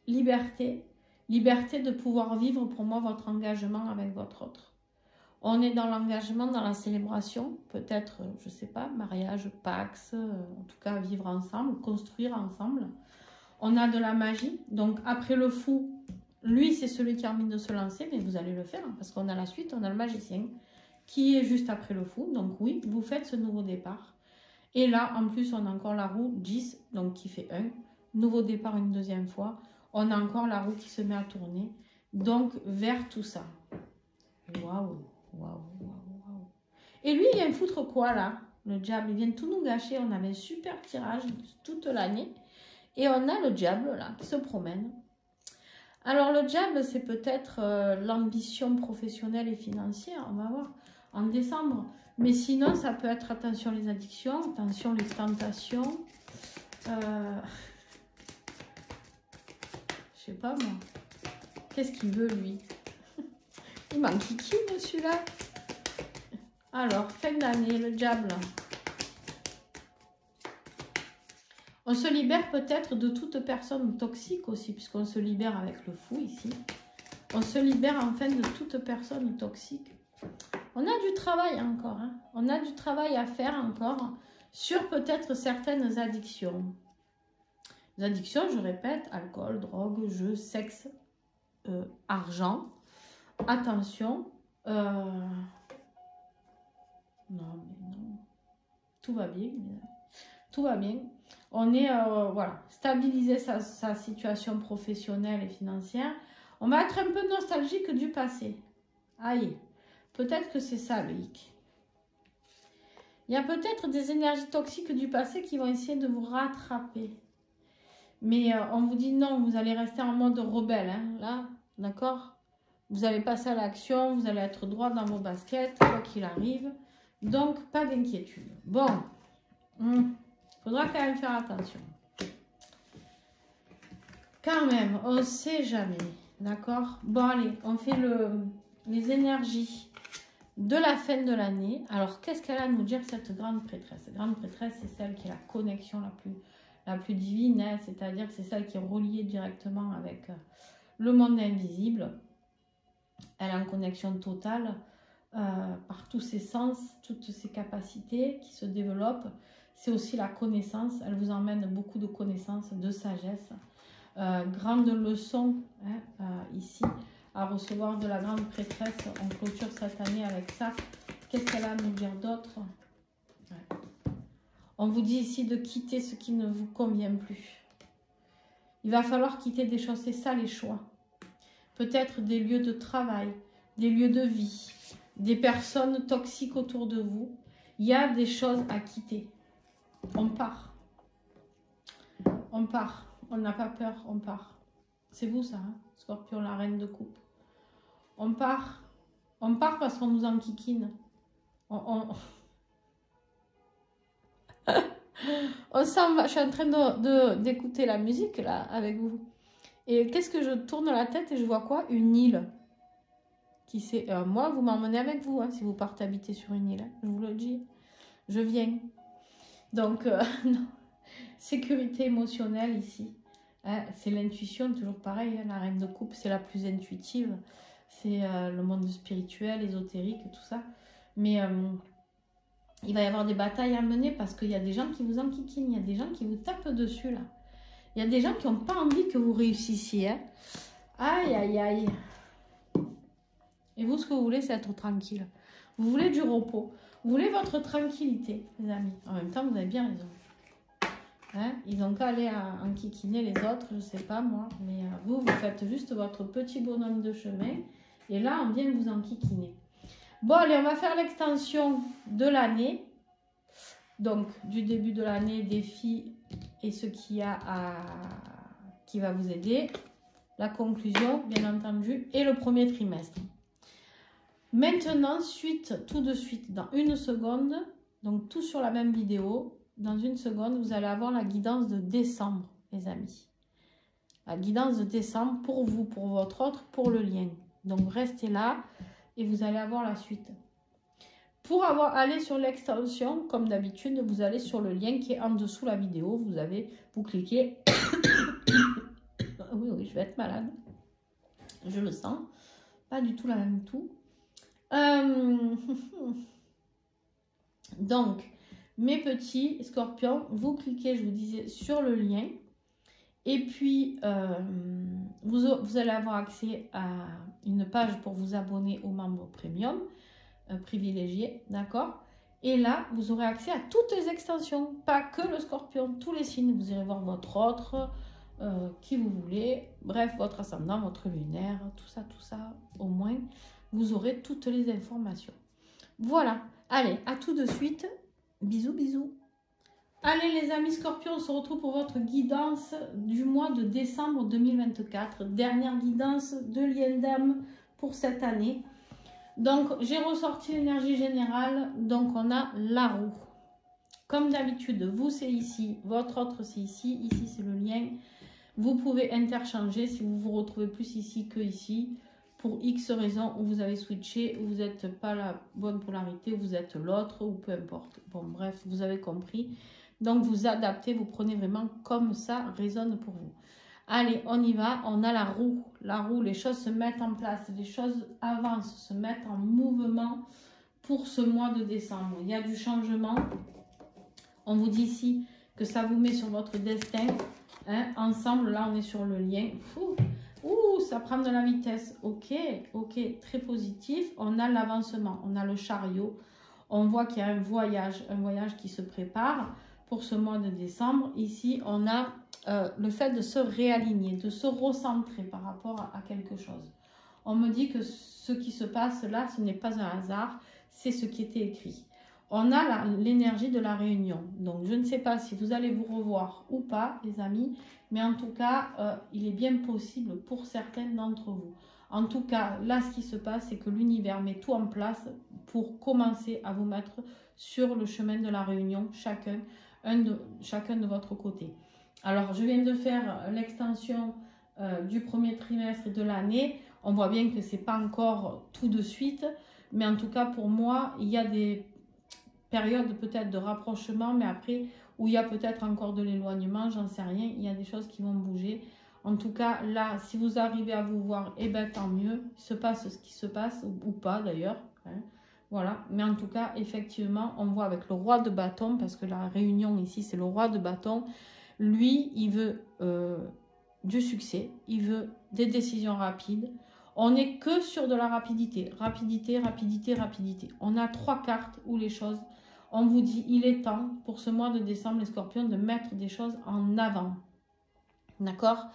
Liberté. Liberté de pouvoir vivre pour moi votre engagement avec votre autre. On est dans l'engagement, dans la célébration, peut-être, je ne sais pas, mariage, Pax, en tout cas vivre ensemble, construire ensemble. On a de la magie, donc après le fou, lui c'est celui qui a envie de se lancer, mais vous allez le faire, hein, parce qu'on a la suite, on a le magicien qui est juste après le fou, donc oui, vous faites ce nouveau départ. Et là, en plus, on a encore la roue 10, donc qui fait 1, nouveau départ une deuxième fois. On a encore la roue qui se met à tourner. Donc, vers tout ça. Waouh, waouh. Et lui, il vient foutre quoi, là? Le diable, il vient tout nous gâcher. On avait un super tirage toute l'année. Et on a le diable, là, qui se promène. Alors, le diable, c'est peut-être l'ambition professionnelle et financière. On va voir. En décembre. Mais sinon, ça peut être attention les addictions, attention les tentations. Je sais pas moi. Qu'est-ce qu'il veut lui? Il m'enquiquine celui-là. Alors, fin d'année, le diable. On se libère peut-être de toute personne toxique aussi, puisqu'on se libère avec le fou ici. On se libère enfin de toute personne toxique. On a du travail encore. Hein. On a du travail à faire encore sur peut-être certaines addictions. Les addictions, je répète, alcool, drogue, jeu, sexe, argent. Attention. Non, mais non. Tout va bien. Tout va bien. On est, voilà, stabiliser sa situation professionnelle et financière. On va être un peu nostalgique du passé. Aïe. Peut-être que c'est ça, le hic. Il y a peut-être des énergies toxiques du passé qui vont essayer de vous rattraper. Mais on vous dit non, vous allez rester en mode rebelle, hein, là, d'accord? Vous allez passer à l'action, vous allez être droit dans vos baskets, quoi qu'il arrive. Donc, pas d'inquiétude. Bon, faudra quand même faire attention. Quand même, on ne sait jamais, d'accord? Bon, allez, on fait les énergies de la fin de l'année. Alors, qu'est-ce qu'elle a à nous dire, cette grande prêtresse? Cette grande prêtresse, c'est celle qui est la connexion la plus divine, hein, c'est-à-dire que c'est celle qui est reliée directement avec le monde invisible. Elle est en connexion totale par tous ses sens, toutes ses capacités qui se développent. C'est aussi la connaissance, elle vous emmène beaucoup de connaissances, de sagesse. Grande leçon hein, ici à recevoir de la grande prêtresse. On clôture cette année avec ça. Qu'est-ce qu'elle a à nous dire d'autre? Ouais. On vous dit ici de quitter ce qui ne vous convient plus. Il va falloir quitter des choses, c'est ça les choix. Peut-être des lieux de travail, des lieux de vie, des personnes toxiques autour de vous. Il y a des choses à quitter. On part. on part. On n'a pas peur, on part. C'est vous ça, hein, Scorpion, la reine de coupe. On part. On part parce qu'on nous enquiquine. On s'en va. Je suis en train d'écouter la musique là avec vous. Et qu'est-ce que je tourne la tête et je vois quoi? Une île. Qui sait, moi, vous m'emmenez avec vous hein, si vous partez habiter sur une île. Hein, je vous le dis. Je viens. Donc, non. Sécurité émotionnelle ici. Hein, c'est l'intuition, toujours pareil. Hein, la reine de coupe, c'est la plus intuitive. C'est le monde spirituel, ésotérique, tout ça. Mais il va y avoir des batailles à mener parce qu'il y a des gens qui vous enquiquinent. Il y a des gens qui vous tapent dessus, là. Il y a des gens qui n'ont pas envie que vous réussissiez. Hein. Aïe, aïe, aïe. Et vous, ce que vous voulez, c'est être tranquille. Vous voulez du repos. Vous voulez votre tranquillité, les amis. En même temps, vous avez bien raison. Hein? Ils n'ont qu'à aller enquiquiner les autres, je ne sais pas moi. Mais vous, vous faites juste votre petit bonhomme de chemin. Et là, on vient vous enquiquiner. Bon, allez, on va faire l'extension de l'année. Donc, du début de l'année, défi et ce qu'il y a qui va vous aider. La conclusion, bien entendu, et le premier trimestre. Maintenant, tout de suite, dans une seconde, donc tout sur la même vidéo, dans une seconde, vous allez avoir la guidance de décembre, les amis. La guidance de décembre pour vous, pour votre autre, pour le lien. Donc, restez là et vous allez avoir la suite. Pour aller sur l'extension, comme d'habitude, vous allez sur le lien qui est en dessous la vidéo. Vous cliquez. Oui, oui, je vais être malade. Je le sens. Pas du tout la même toux. Donc, mes petits scorpions, vous cliquez, je vous disais, sur le lien. Et puis, vous allez avoir accès à une page pour vous abonner aux membres premium privilégiés, d'accord? Et là, vous aurez accès à toutes les extensions, pas que le scorpion, tous les signes. Vous irez voir votre autre, qui vous voulez, bref, votre ascendant, votre lunaire, tout ça, au moins, vous aurez toutes les informations. Voilà, allez, à tout de suite. Bisous, bisous. Allez les amis scorpions, on se retrouve pour votre guidance du mois de décembre 2024. Dernière guidance de lien d'âme pour cette année. Donc, j'ai ressorti l'énergie générale. Donc, on a la roue. Comme d'habitude, vous c'est ici, votre autre c'est ici. Ici, c'est le lien. Vous pouvez interchanger si vous vous retrouvez plus ici que ici. Pour X raisons où vous avez switché, où vous n'êtes pas la bonne polarité, où vous êtes l'autre, ou peu importe. Bon, bref, vous avez compris. Donc, vous adaptez, vous prenez vraiment comme ça résonne pour vous. Allez, on y va. On a la roue. La roue, les choses se mettent en place. Les choses avancent, se mettent en mouvement pour ce mois de décembre. Il y a du changement. On vous dit ici que ça vous met sur votre destin. Hein. Ensemble, là, on est sur le lien. Ouh, ça prend de la vitesse. Ok, ok, très positif. On a l'avancement, on a le chariot. On voit qu'il y a un voyage qui se prépare pour ce mois de décembre. Ici, on a le fait de se réaligner, de se recentrer par rapport à quelque chose. On me dit que ce qui se passe là, ce n'est pas un hasard, c'est ce qui était écrit. On a l'énergie de la réunion. Donc, je ne sais pas si vous allez vous revoir ou pas, les amis. Mais en tout cas, il est bien possible pour certaines d'entre vous. En tout cas, là, ce qui se passe, c'est que l'univers met tout en place pour commencer à vous mettre sur le chemin de la réunion, chacun de votre côté. Alors, je viens de faire l'extension du premier trimestre de l'année. On voit bien que ce n'est pas encore tout de suite. Mais en tout cas, pour moi, il y a des périodes peut-être de rapprochement, mais après, où il y a peut-être encore de l'éloignement, j'en sais rien. Il y a des choses qui vont bouger. En tout cas, là, si vous arrivez à vous voir, eh bien, tant mieux. Il se passe ce qui se passe, ou pas d'ailleurs. Hein. Voilà. Mais en tout cas, effectivement, on voit avec le roi de bâton, parce que la réunion ici, c'est le roi de bâton. Lui, il veut du succès. Il veut des décisions rapides. On n'est que sur de la rapidité. Rapidité, rapidité, rapidité. On a 3 cartes où les choses... On vous dit, il est temps pour ce mois de décembre, les scorpions, de mettre des choses en avant. D'accord?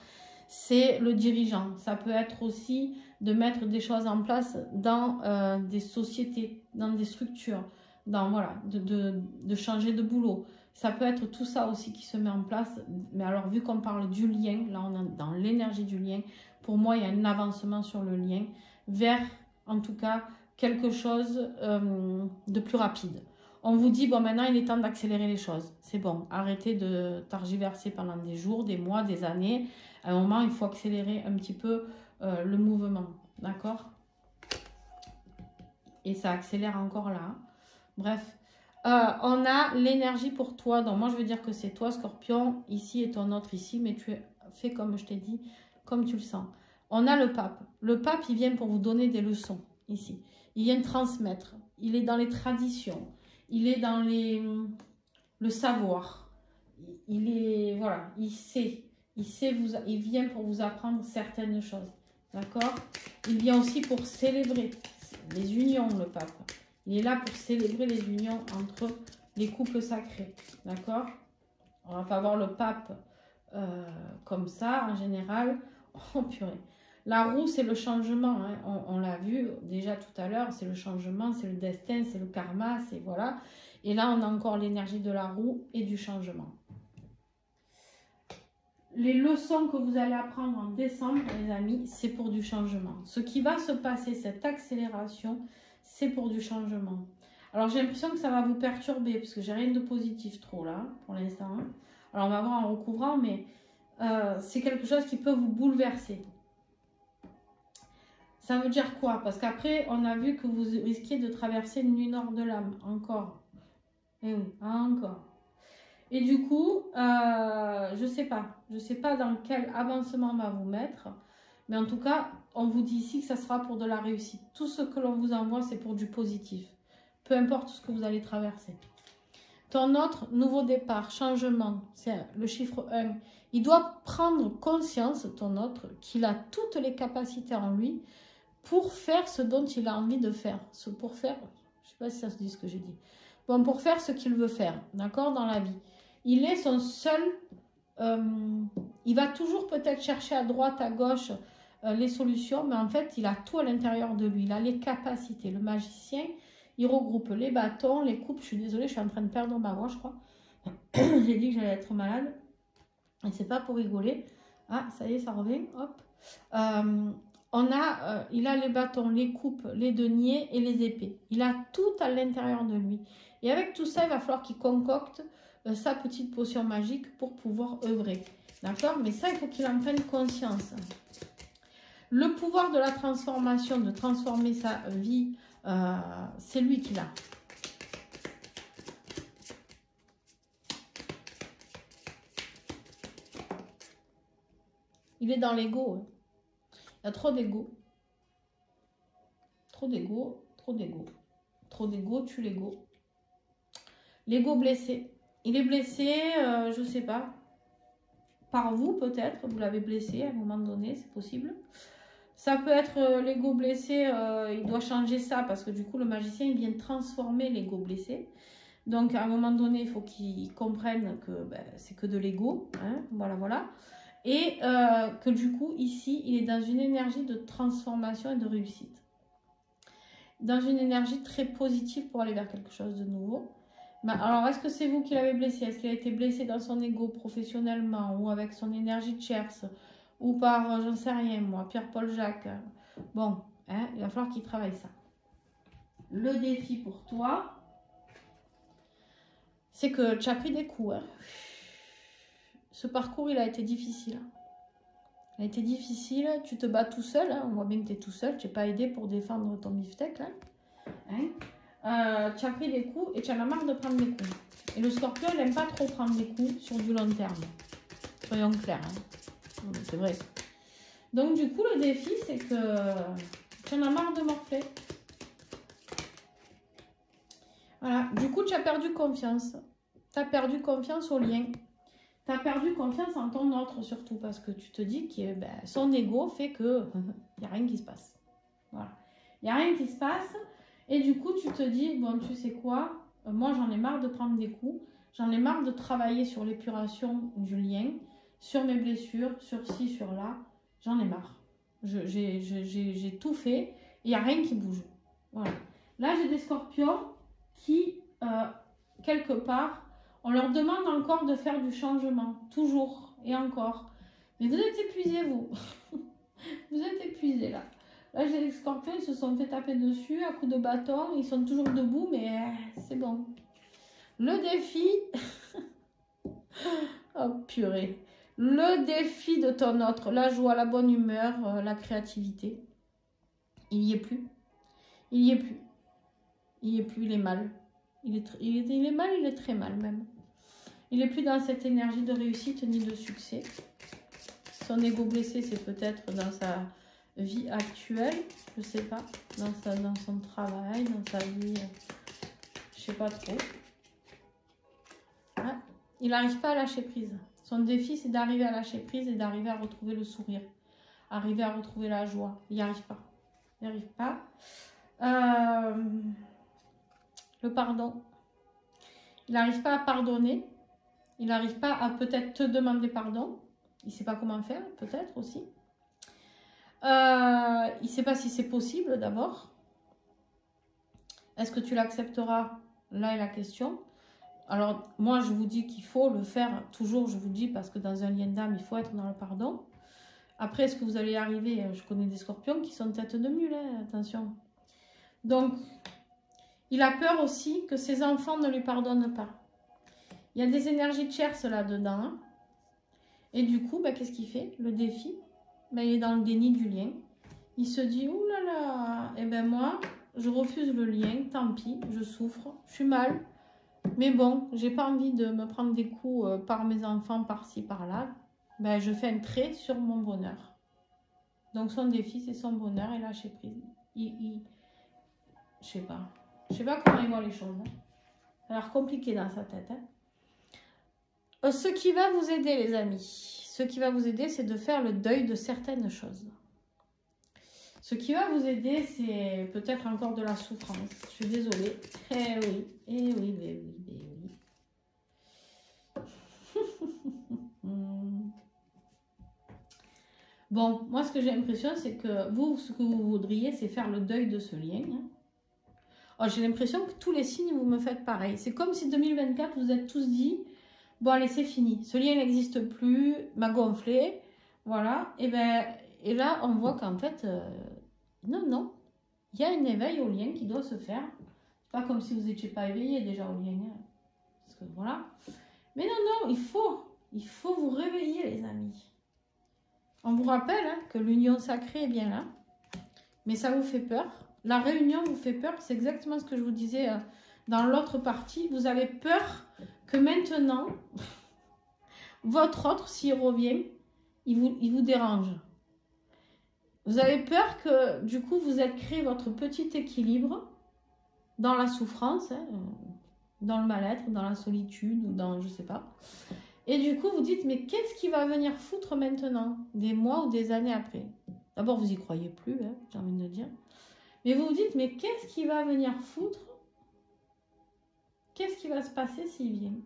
C'est le dirigeant. Ça peut être aussi de mettre des choses en place dans des sociétés, dans des structures, dans, voilà, de changer de boulot. Ça peut être tout ça aussi qui se met en place. Mais alors, vu qu'on parle du lien, là, on est dans l'énergie du lien. Pour moi, il y a un avancement sur le lien vers, en tout cas, quelque chose de plus rapide. On vous dit, bon, maintenant, il est temps d'accélérer les choses. C'est bon, arrêtez de targiverser pendant des jours, des mois, des années. À un moment, il faut accélérer un petit peu le mouvement. D'accord? Et ça accélère encore là. Bref. On a l'énergie pour toi. Donc, moi, je veux dire que c'est toi, Scorpion, ici et ton autre ici. Mais tu fais comme je t'ai dit, comme tu le sens. On a le pape. Le pape, il vient pour vous donner des leçons, ici. Il vient transmettre. Il est dans les traditions. Il est dans le savoir. Il est, voilà, il sait. Il vient pour vous apprendre certaines choses. D'accord? Il vient aussi pour célébrer les unions, le pape. Il est là pour célébrer les unions entre les couples sacrés. D'accord? On va pas voir le pape comme ça, en général. Oh purée. La roue, c'est le changement. Hein. On l'a vu déjà tout à l'heure. C'est le changement, c'est le destin, c'est le karma, c'est voilà. Et là, on a encore l'énergie de la roue et du changement. Les leçons que vous allez apprendre en décembre, les amis, c'est pour du changement. Ce qui va se passer, cette accélération, c'est pour du changement. Alors, j'ai l'impression que ça va vous perturber, parce que j'ai rien de positif trop là, pour l'instant. Alors, on va voir en recouvrant, mais c'est quelque chose qui peut vous bouleverser. Ça veut dire quoi? Parce qu'après, on a vu que vous risquiez de traverser une nuit noire de l'âme. Encore. Eh oui, encore. Et du coup, je sais pas. Je ne sais pas dans quel avancement on va vous mettre. Mais en tout cas, on vous dit ici que ça sera pour de la réussite. Tout ce que l'on vous envoie, c'est pour du positif. Peu importe ce que vous allez traverser. Ton autre, nouveau départ, changement, c'est le chiffre 1. Il doit prendre conscience, ton autre, qu'il a toutes les capacités en lui pour faire ce dont il a envie de faire. Pour faire, je ne sais pas si ça se dit ce que j'ai dit. Bon, pour faire ce qu'il veut faire, d'accord, dans la vie. Il est son seul... il va toujours peut-être chercher à droite, à gauche les solutions, mais en fait, il a tout à l'intérieur de lui. Il a les capacités. Le magicien, il regroupe les bâtons, les coupes. Je suis désolée, je suis en train de perdre ma voix, je crois. J'ai dit que j'allais être malade. Et c'est pas pour rigoler. Ah, ça y est, ça revient. Hop. Il a les bâtons, les coupes, les deniers et les épées. Il a tout à l'intérieur de lui. Et avec tout ça, il va falloir qu'il concocte sa petite potion magique pour pouvoir œuvrer. D'accord? Mais ça, il faut qu'il en prenne conscience. Le pouvoir de la transformation, de transformer sa vie, c'est lui qui l'a. Il est dans l'ego. Hein. Il y a trop d'ego. Trop d'ego, trop d'ego. Trop d'ego tue l'ego. L'ego blessé. Il est blessé, je ne sais pas, par vous peut-être. Vous l'avez blessé à un moment donné, c'est possible. Ça peut être l'ego blessé, il doit changer ça parce que du coup le magicien il vient transformer l'ego blessé. Donc à un moment donné il faut qu'il comprenne que ben, c'est que de l'ego, hein, voilà voilà. Et que du coup ici il est dans une énergie de transformation et de réussite. Dans une énergie très positive pour aller vers quelque chose de nouveau. Mais alors est-ce que c'est vous qui l'avez blessé? Est-ce qu'il a été blessé dans son ego professionnellement ou avec son énergie de tierce? Ou par, j'en sais rien moi, Pierre-Paul Jacques. Bon, hein, il va falloir qu'il travaille ça. Le défi pour toi, c'est que tu as pris des coups. Hein. Ce parcours, il a été difficile. Il a été difficile, tu te bats tout seul. Hein. On voit bien que tu es tout seul, tu n'es pas aidé pour défendre ton beefsteak. Hein. Tu as pris des coups et tu en as marre de prendre des coups. Et le scorpion, il n'aime pas trop prendre des coups sur du long terme. Soyons clairs. Hein. C'est vrai. Donc du coup le défi c'est que tu en as marre de morfler. Voilà. Du coup tu as perdu confiance. Tu as perdu confiance au lien. Tu as perdu confiance en ton autre surtout parce que tu te dis que ben, son ego fait que il n'y a rien qui se passe. Voilà. Il n'y a rien qui se passe et du coup tu te dis bon tu sais quoi, moi j'en ai marre de prendre des coups. J'en ai marre de travailler sur l'épuration du lien. Sur mes blessures, sur ci, sur là, j'en ai marre. J'ai tout fait et il n'y a rien qui bouge. Voilà. Là, j'ai des scorpions qui, quelque part, On leur demande encore de faire du changement, toujours et encore. Mais vous êtes épuisés, vous. Vous êtes épuisés, là. Là, j'ai les scorpions, ils se sont fait taper dessus à coups de bâton. Ils sont toujours debout, mais c'est bon. Le défi... Oh, purée. Le défi de ton autre, la joie, la bonne humeur, la créativité. Il n'y est plus. Il n'y est plus. Il n'y est plus, il est mal. Il est mal, il est très mal même. Il n'est plus dans cette énergie de réussite ni de succès. Son ego blessé, c'est peut-être dans sa vie actuelle, je ne sais pas, dans son travail, dans sa vie, je ne sais pas trop. Ouais. Il n'arrive pas à lâcher prise. Son défi, c'est d'arriver à lâcher prise et d'arriver à retrouver le sourire, arriver à retrouver la joie. Il n'y arrive pas. Il n'y arrive pas. Le pardon. Il n'arrive pas à pardonner. Il n'arrive pas à peut-être te demander pardon. Il ne sait pas comment faire, peut-être aussi. Il ne sait pas si c'est possible d'abord. Est-ce que tu l'accepteras? Là est la question. Alors, moi, je vous dis qu'il faut le faire toujours, je vous dis, parce que dans un lien d'âme, il faut être dans le pardon. Après, est-ce que vous allez y arriver? Je connais des scorpions qui sont tête de mule, hein, attention. Donc, il a peur aussi que ses enfants ne lui pardonnent pas. Il y a des énergies de tierces là-dedans. Hein. Et du coup, bah, qu'est-ce qu'il fait? Le défi, bah, il est dans le déni du lien. Il se dit, ouh là là, eh ben moi, je refuse le lien, tant pis, je souffre, je suis mal. Mais bon, j'ai pas envie de me prendre des coups par mes enfants, par-ci, par-là. Ben, je fais un trait sur mon bonheur. Donc son défi, c'est son bonheur et lâcher prise. Je sais pas. Je sais pas comment il voit les choses. Hein. Ça a l'air compliqué dans sa tête. Hein. Ce qui va vous aider, les amis, ce qui va vous aider, c'est de faire le deuil de certaines choses. Ce qui va vous aider, c'est peut-être encore de la souffrance. Je suis désolée. Eh oui, eh oui, eh oui, eh oui. Bon, moi, ce que j'ai l'impression, c'est que vous, ce que vous voudriez, c'est faire le deuil de ce lien. Hein. Oh, j'ai l'impression que tous les signes, vous me faites pareil. C'est comme si 2024, vous êtes tous dit, bon, allez, c'est fini. Ce lien n'existe plus, m'a gonflé. Voilà. Et là, on voit qu'en fait... non, il y a un éveil au lien qui doit se faire. C'est pas comme si vous n'étiez pas éveillé déjà au lien. Hein. Parce que voilà. Mais non, il faut vous réveiller, les amis. On vous rappelle hein, que l'union sacrée est bien là. Mais ça vous fait peur. La réunion vous fait peur. C'est exactement ce que je vous disais dans l'autre partie. Vous avez peur que maintenant, votre autre, s'il revient, il vous dérange. Vous avez peur que, du coup, vous êtes créé votre petit équilibre dans la souffrance, hein, dans le mal-être, dans la solitude, ou dans, je sais pas. Et du coup, vous dites, mais qu'est-ce qui va venir foutre maintenant, des mois ou des années après? D'abord, vous n'y croyez plus, hein, j'ai envie de dire. Mais vous vous dites, mais qu'est-ce qui va venir foutre? Qu'est-ce qui va se passer s'il vient?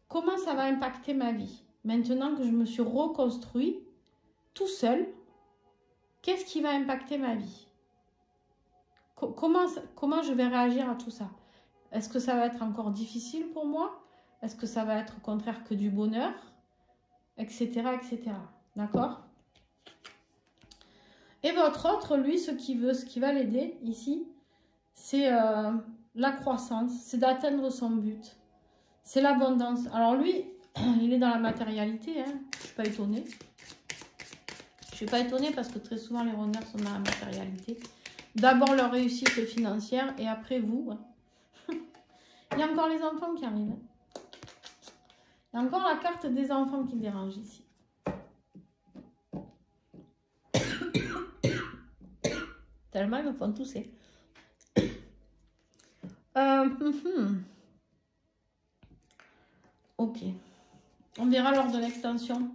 Comment ça va impacter ma vie? Maintenant que je me suis reconstruit tout seul, qu'est-ce qui va impacter ma vie? Comment je vais réagir à tout ça? Est-ce que ça va être encore difficile pour moi? Est-ce que ça va être au contraire que du bonheur? Etc. etc. D'accord? Et votre autre, lui, ce qui va l'aider ici, c'est la croissance, c'est d'atteindre son but. C'est l'abondance. Alors lui, il est dans la matérialité, hein. Je ne suis pas étonnée. Je ne suis pas étonnée parce que très souvent les runners sont dans la matérialité. D'abord leur réussite financière et après vous. Hein. Il y a encore les enfants qui arrivent. Hein. Il y a encore la carte des enfants qui dérange ici. Tellement ils me font tousser. Ok. On verra lors de l'extension.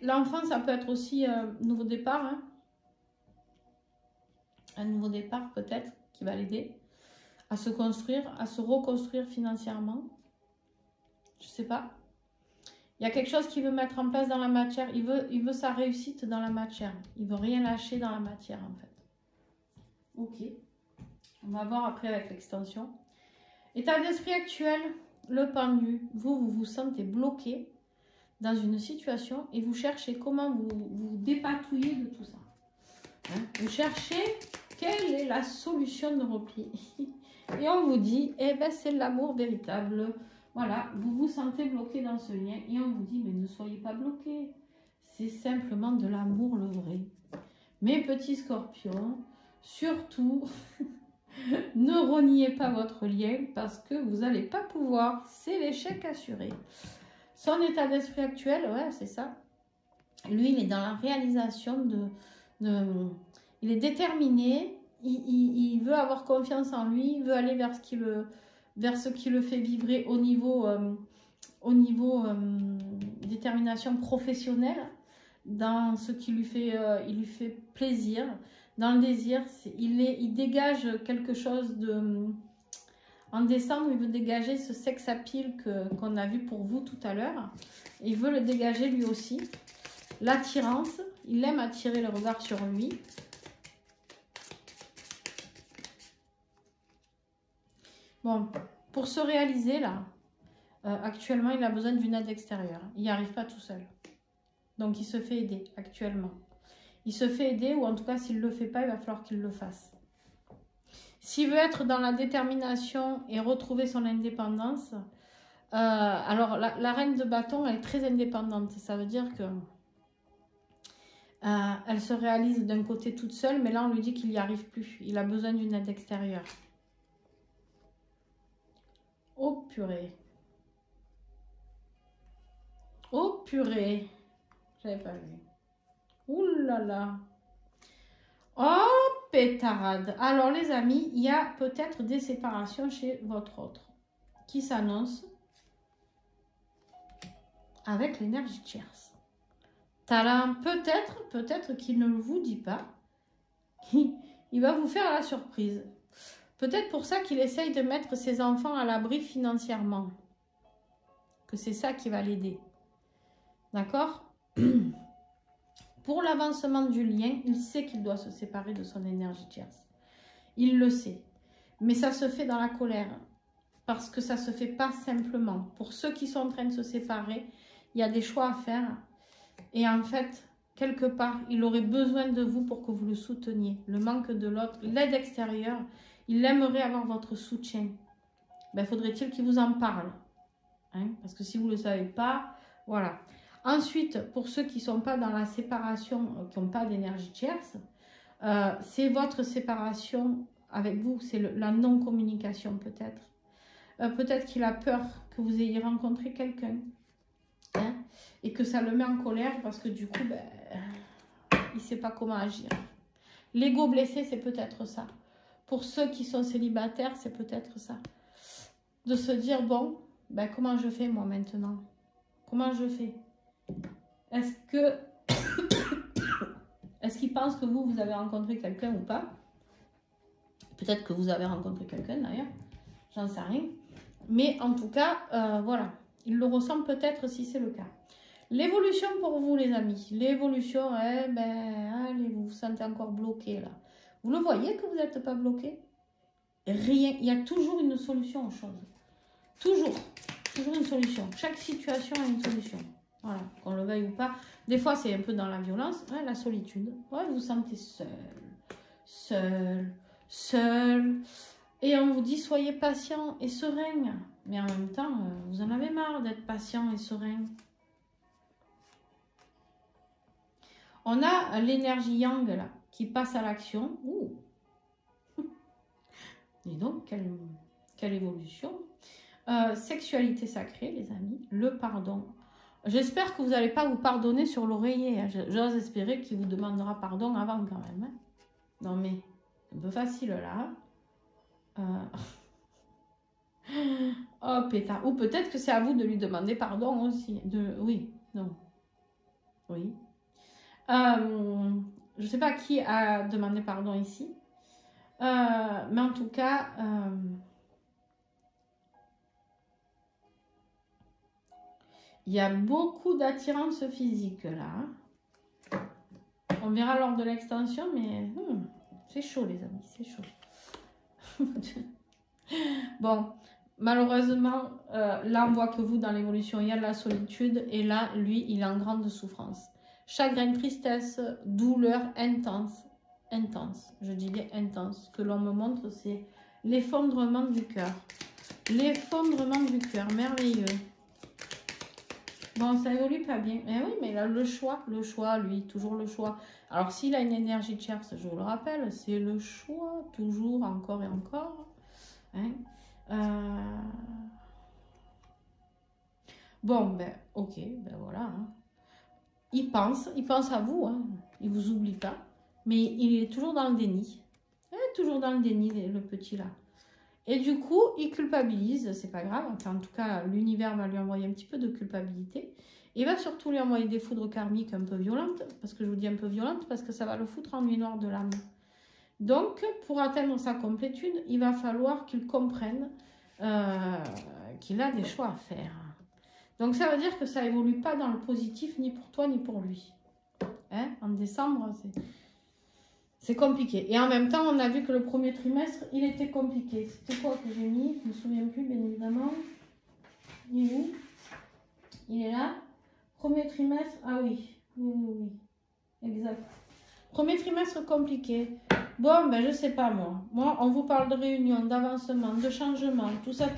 L'enfant, ça peut être aussi un nouveau départ. Hein. Un nouveau départ peut-être qui va l'aider à se construire, à se reconstruire financièrement. Je sais pas. Il y a quelque chose qu'il veut mettre en place dans la matière. Il veut sa réussite dans la matière. Il veut rien lâcher dans la matière en fait. Ok. On va voir après avec l'extension. État d'esprit actuel, le pendu. Vous vous sentez bloqué dans une situation et vous cherchez comment vous dépatouiller de tout ça. Hein? Vous cherchez quelle est la solution de repli. Et on vous dit, eh ben c'est l'amour véritable. Voilà, vous vous sentez bloqué dans ce lien et on vous dit, mais ne soyez pas bloqué. C'est simplement de l'amour le vrai. Mes petits scorpions, surtout, ne reniez pas votre lien parce que vous n'allez pas pouvoir. C'est l'échec assuré. Son état d'esprit actuel, ouais, c'est ça. Lui, il est dans la réalisation il est déterminé, il veut avoir confiance en lui, il veut aller vers ce qui le fait vibrer au niveau détermination professionnelle, dans ce qui lui fait, il lui fait plaisir, dans le désir. Il dégage quelque chose de... En décembre, il veut dégager ce sex appeal qu'on a vu pour vous tout à l'heure. Il veut le dégager lui aussi. L'attirance, il aime attirer le regard sur lui. Bon, pour se réaliser là, actuellement, il a besoin d'une aide extérieure. Il n'y arrive pas tout seul. Donc, il se fait aider actuellement. Il se fait aider, ou en tout cas, s'il ne le fait pas, il va falloir qu'il le fasse. S'il veut être dans la détermination et retrouver son indépendance, alors la reine de bâton, elle est très indépendante. Ça veut dire que elle se réalise d'un côté toute seule, mais là, on lui dit qu'il n'y arrive plus. Il a besoin d'une aide extérieure. Oh purée. Oh purée. J'avais pas vu. Ouh là là. Oh pétarade. Alors les amis, il y a peut-être des séparations chez votre autre qui s'annoncent avec l'énergie tierce. Tadam, peut-être qu'il ne vous dit pas. Il va vous faire la surprise. Peut-être pour ça qu'il essaye de mettre ses enfants à l'abri financièrement. Que c'est ça qui va l'aider. D'accord? Pour l'avancement du lien, il sait qu'il doit se séparer de son énergie tierce. Il le sait. Mais ça se fait dans la colère. Parce que ça ne se fait pas simplement. Pour ceux qui sont en train de se séparer, il y a des choix à faire. Et en fait, quelque part, il aurait besoin de vous pour que vous le souteniez. Le manque de l'autre, l'aide extérieure, il aimerait avoir votre soutien. Ben, faudrait-il qu'il vous en parle. Hein? Parce que si vous ne le savez pas, voilà. Ensuite, pour ceux qui ne sont pas dans la séparation, qui n'ont pas d'énergie tierce, c'est votre séparation avec vous, c'est la non-communication peut-être. Peut-être qu'il a peur que vous ayez rencontré quelqu'un, hein, et que ça le met en colère parce que du coup, ben, il ne sait pas comment agir. L'ego blessé, c'est peut-être ça. Pour ceux qui sont célibataires, c'est peut-être ça. De se dire, bon, ben, comment je fais moi maintenant? Comment je fais? Est-ce qu'il pense que vous avez rencontré quelqu'un ou pas? Peut-être que vous avez rencontré quelqu'un d'ailleurs, j'en sais rien. Mais en tout cas, voilà, il le ressent peut-être si c'est le cas. L'évolution pour vous les amis, l'évolution, eh ben, allez, vous vous sentez encore bloqué là. Vous le voyez que vous n'êtes pas bloqué? Rien, il y a toujours une solution aux choses. Toujours une solution. Chaque situation a une solution. Voilà, qu'on le veuille ou pas. Des fois, c'est un peu dans la violence, ouais, la solitude. Ouais, vous vous sentez seul. Et on vous dit, soyez patient et serein. Mais en même temps, vous en avez marre d'être patient et serein. On a l'énergie yang, là, qui passe à l'action. Ouh. Dis donc, quelle évolution. Sexualité sacrée, les amis. Le pardon. J'espère que vous n'allez pas vous pardonner sur l'oreiller. J'ose espérer qu'il vous demandera pardon avant quand même. Hein. Non mais, un peu facile là. Oh pétard. Ou peut-être que c'est à vous de lui demander pardon aussi. Oui, non. Oui. Je ne sais pas qui a demandé pardon ici. Mais en tout cas... il y a beaucoup d'attirance physique là. On verra lors de l'extension, mais c'est chaud les amis, c'est chaud. Bon, malheureusement, là, on voit que vous, dans l'évolution, il y a de la solitude. Et là, lui, il est en grande souffrance. Chagrin, tristesse, douleur intense. Intense. Je dis bien intense. Ce que l'on me montre, c'est l'effondrement du cœur. L'effondrement du cœur. Merveilleux. Bon, ça évolue pas bien. Eh oui, mais là, le choix, lui, toujours le choix. Alors, s'il a une énergie de Tierce, je vous le rappelle, c'est le choix, toujours, encore et encore. Hein. Bon, ben, ok, ben voilà. Hein. Il pense à vous, hein. Il vous oublie pas, mais il est toujours dans le déni. Il est toujours dans le déni, le petit là. Et du coup, il culpabilise, c'est pas grave. Enfin, en tout cas, l'univers va lui envoyer un petit peu de culpabilité. Il va surtout lui envoyer des foudres karmiques un peu violentes, parce que je vous dis un peu violentes, parce que ça va le foutre en nuit noire de l'âme. Donc, pour atteindre sa complétude, il va falloir qu'il comprenne qu'il a des choix à faire. Donc, ça veut dire que ça évolue pas dans le positif, ni pour toi, ni pour lui. Hein? En décembre, c'est compliqué. Et en même temps, on a vu que le premier trimestre, il était compliqué. C'était quoi que j'ai mis? Je ne me souviens plus, bien évidemment. Il est où? Il est là. Premier trimestre, ah oui. Oui. Exact. Premier trimestre compliqué. Bon, ben je sais pas moi. Moi, on vous parle de réunion, d'avancement, de changement, tout ça.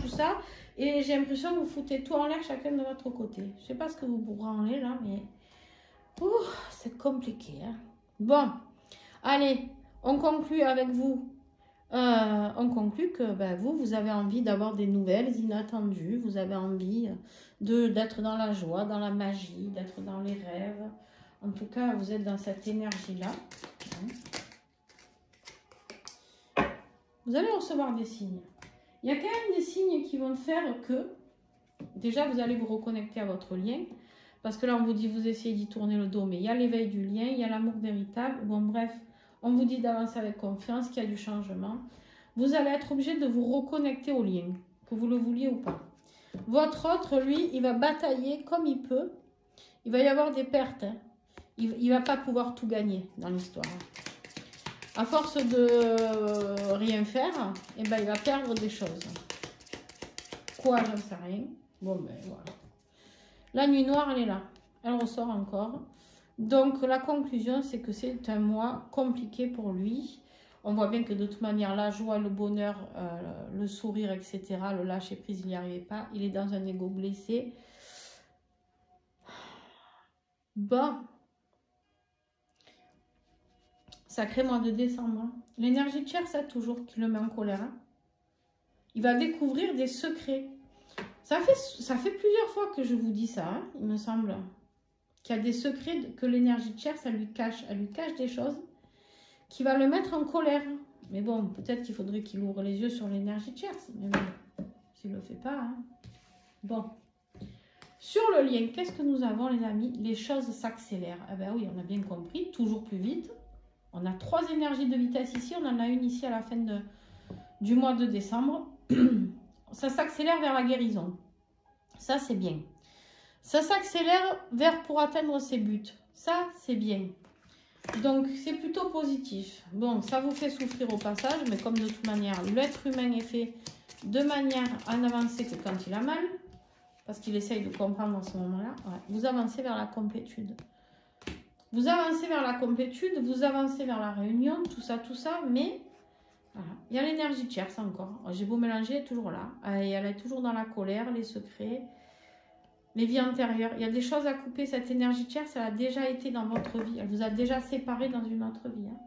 Et j'ai l'impression que vous foutez tout en l'air chacun de votre côté. Je sais pas ce que vous branlez là, mais... c'est compliqué. Hein. Bon, allez, on conclut avec vous. On conclut que ben, vous avez envie d'avoir des nouvelles inattendues. Vous avez envie d'être dans la joie, dans la magie, d'être dans les rêves. En tout cas, vous êtes dans cette énergie-là. Vous allez recevoir des signes. Il y a quand même des signes qui vont faire que, déjà, vous allez vous reconnecter à votre lien. Parce que là, on vous dit, vous essayez d'y tourner le dos, mais il y a l'éveil du lien, il y a l'amour véritable. Bon, bref, on vous dit d'avancer avec confiance, qu'il y a du changement. Vous allez être obligé de vous reconnecter au lien, que vous le vouliez ou pas. Votre autre, lui, il va batailler comme il peut. Il va y avoir des pertes. Hein. Il ne va pas pouvoir tout gagner dans l'histoire. À force de rien faire, eh ben, il va perdre des choses. Quoi, j'en sais rien. Bon, ben voilà. La nuit noire, elle est là. Elle ressort encore. Donc, la conclusion, c'est que c'est un mois compliqué pour lui. On voit bien que de toute manière, la joie, le bonheur, le sourire, etc., le lâcher prise, il n'y arrivait pas. Il est dans un ego blessé. Bon. Sacré mois de décembre. Hein. L'énergie de chair, ça toujours qui le met en colère. Hein. Il va découvrir des secrets. Ça fait plusieurs fois que je vous dis ça, hein, il me semble. Qu'il y a des secrets que l'énergie de chair, ça lui cache. Elle lui cache des choses qui va le mettre en colère. Mais bon, peut-être qu'il faudrait qu'il ouvre les yeux sur l'énergie de chair. Mais bon, s'il ne le fait pas. Hein. Bon. Sur le lien, qu'est-ce que nous avons, les amis? Les choses s'accélèrent. Eh bien oui, on a bien compris, toujours plus vite. On a 3 énergies de vitesse ici. On en a une ici à la fin du mois de décembre. Ça s'accélère vers la guérison. Ça, c'est bien. Ça s'accélère pour atteindre ses buts. Ça, c'est bien. Donc, c'est plutôt positif. Bon, ça vous fait souffrir au passage, mais comme de toute manière, l'être humain est fait de manière à n'avancer que quand il a mal, parce qu'il essaye de comprendre en ce moment-là. Ouais. Vous avancez vers la complétude. Vous avancez vers la complétude, vous avancez vers la réunion, tout ça, mais... Voilà. Il y a l'énergie de Tierce encore. J'ai beau mélanger, elle est toujours là. Elle est toujours dans la colère, les secrets, les vies antérieures. Il y a des choses à couper. Cette énergie de Tierce, elle a déjà été dans votre vie. Elle vous a déjà séparé dans une autre vie. Hein.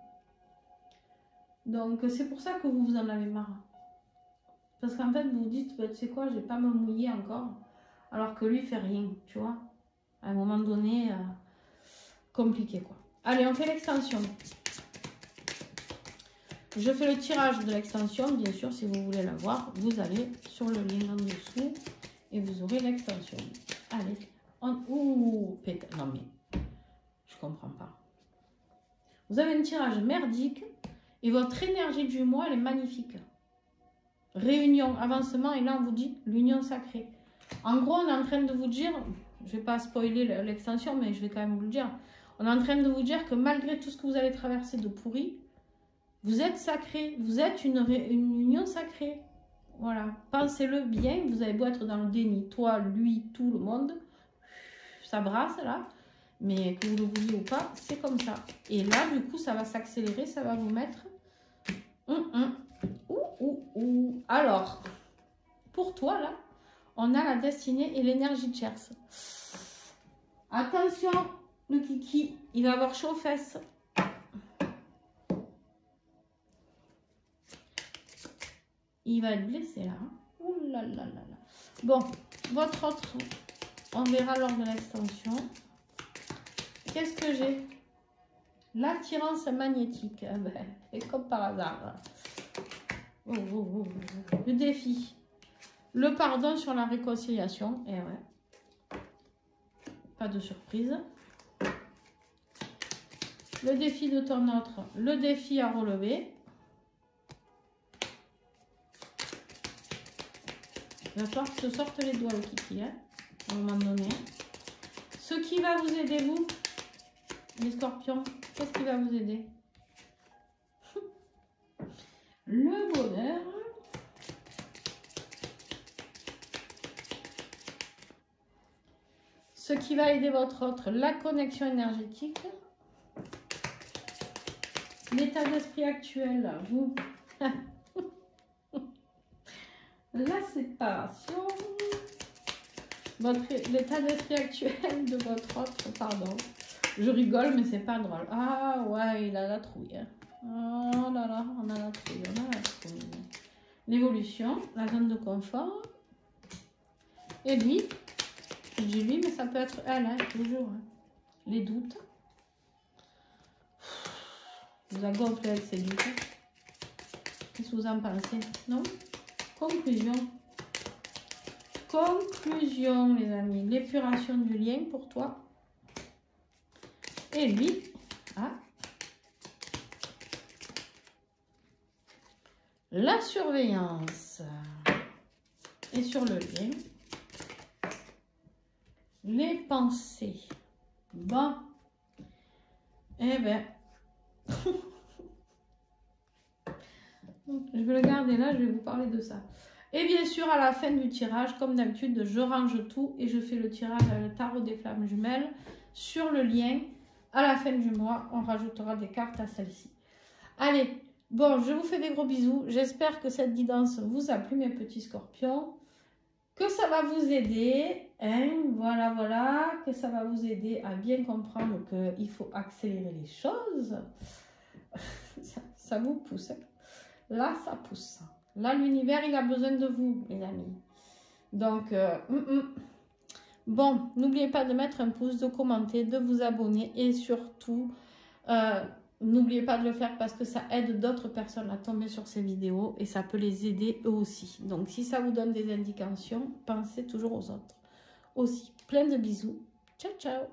Donc, c'est pour ça que vous en avez marre. Parce qu'en fait, vous vous dites, bah, tu sais quoi, je ne vais pas me mouiller encore. Alors que lui, il ne fait rien, tu vois. À un moment donné, compliqué, quoi. Allez, on fait l'extension. Je fais le tirage de l'extension, bien sûr, si vous voulez la voir, vous allez sur le lien en dessous et vous aurez l'extension. Allez, ouh, pétard, non mais, je comprends pas. Vous avez un tirage merdique et votre énergie du mois, elle est magnifique. Réunion, avancement, et là on vous dit l'union sacrée. En gros, on est en train de vous dire, je vais pas spoiler l'extension, mais je vais quand même vous le dire. On est en train de vous dire que malgré tout ce que vous allez traverser de pourri, vous êtes sacré, vous êtes une union sacrée. Voilà, pensez-le bien, vous avez beau être dans le déni, toi, lui, tout le monde, ça brasse là, mais que vous le vouliez ou pas, c'est comme ça. Et là, du coup, ça va s'accélérer, ça va vous mettre... Alors, pour toi, là, on a la destinée et l'énergie de Cherche. Attention, le kiki, il va avoir chaud aux fesses. Il va être blessé là. Ouh là là là là. Bon, votre autre, on verra lors de l'extension. Qu'est-ce que j'ai? L'attirance magnétique. Et comme par hasard. Le défi. Le pardon sur la réconciliation. Et ouais. Pas de surprise. Le défi de ton autre. Le défi à relever. Il va falloir que se sortent les doigts, le kiki, hein, à un moment donné. Ce qui va vous aider, vous, les scorpions, qu'est-ce qui va vous aider? Le bonheur. Ce qui va aider votre autre, la connexion énergétique. L'état d'esprit actuel, vous. La séparation. L'état d'esprit actuel de votre autre, pardon. Je rigole, mais c'est pas drôle. Ah ouais, il a la trouille. Hein. Oh là là, on a la trouille, on a la trouille. L'évolution, la zone de confort. Et lui, je dis lui, mais ça peut être elle, hein, toujours. Hein. Les doutes. Vous a gonflé avec ses doutes. Qu'est-ce que vous en pensez? Non? Conclusion. Conclusion, les amis. L'épuration du lien pour toi. Et lui, ah, la surveillance. Et sur le lien, les pensées. Bon. Eh ben. Je vais le garder là, je vais vous parler de ça. Et bien sûr, à la fin du tirage, comme d'habitude, je range tout et je fais le tirage à le tarot des flammes jumelles sur le lien. À la fin du mois, on rajoutera des cartes à celle-ci. Allez, bon, je vous fais des gros bisous. J'espère que cette guidance vous a plu, mes petits scorpions. Que ça va vous aider. Hein, voilà, voilà. Que ça va vous aider à bien comprendre qu'il faut accélérer les choses. Ça vous pousse. Hein. Là, ça pousse. Là, l'univers, il a besoin de vous, les amis. Donc, bon, n'oubliez pas de mettre un pouce, de commenter, de vous abonner. Et surtout, n'oubliez pas de le faire parce que ça aide d'autres personnes à tomber sur ces vidéos. Et ça peut les aider eux aussi. Donc, si ça vous donne des indications, pensez toujours aux autres. Aussi, plein de bisous. Ciao, ciao.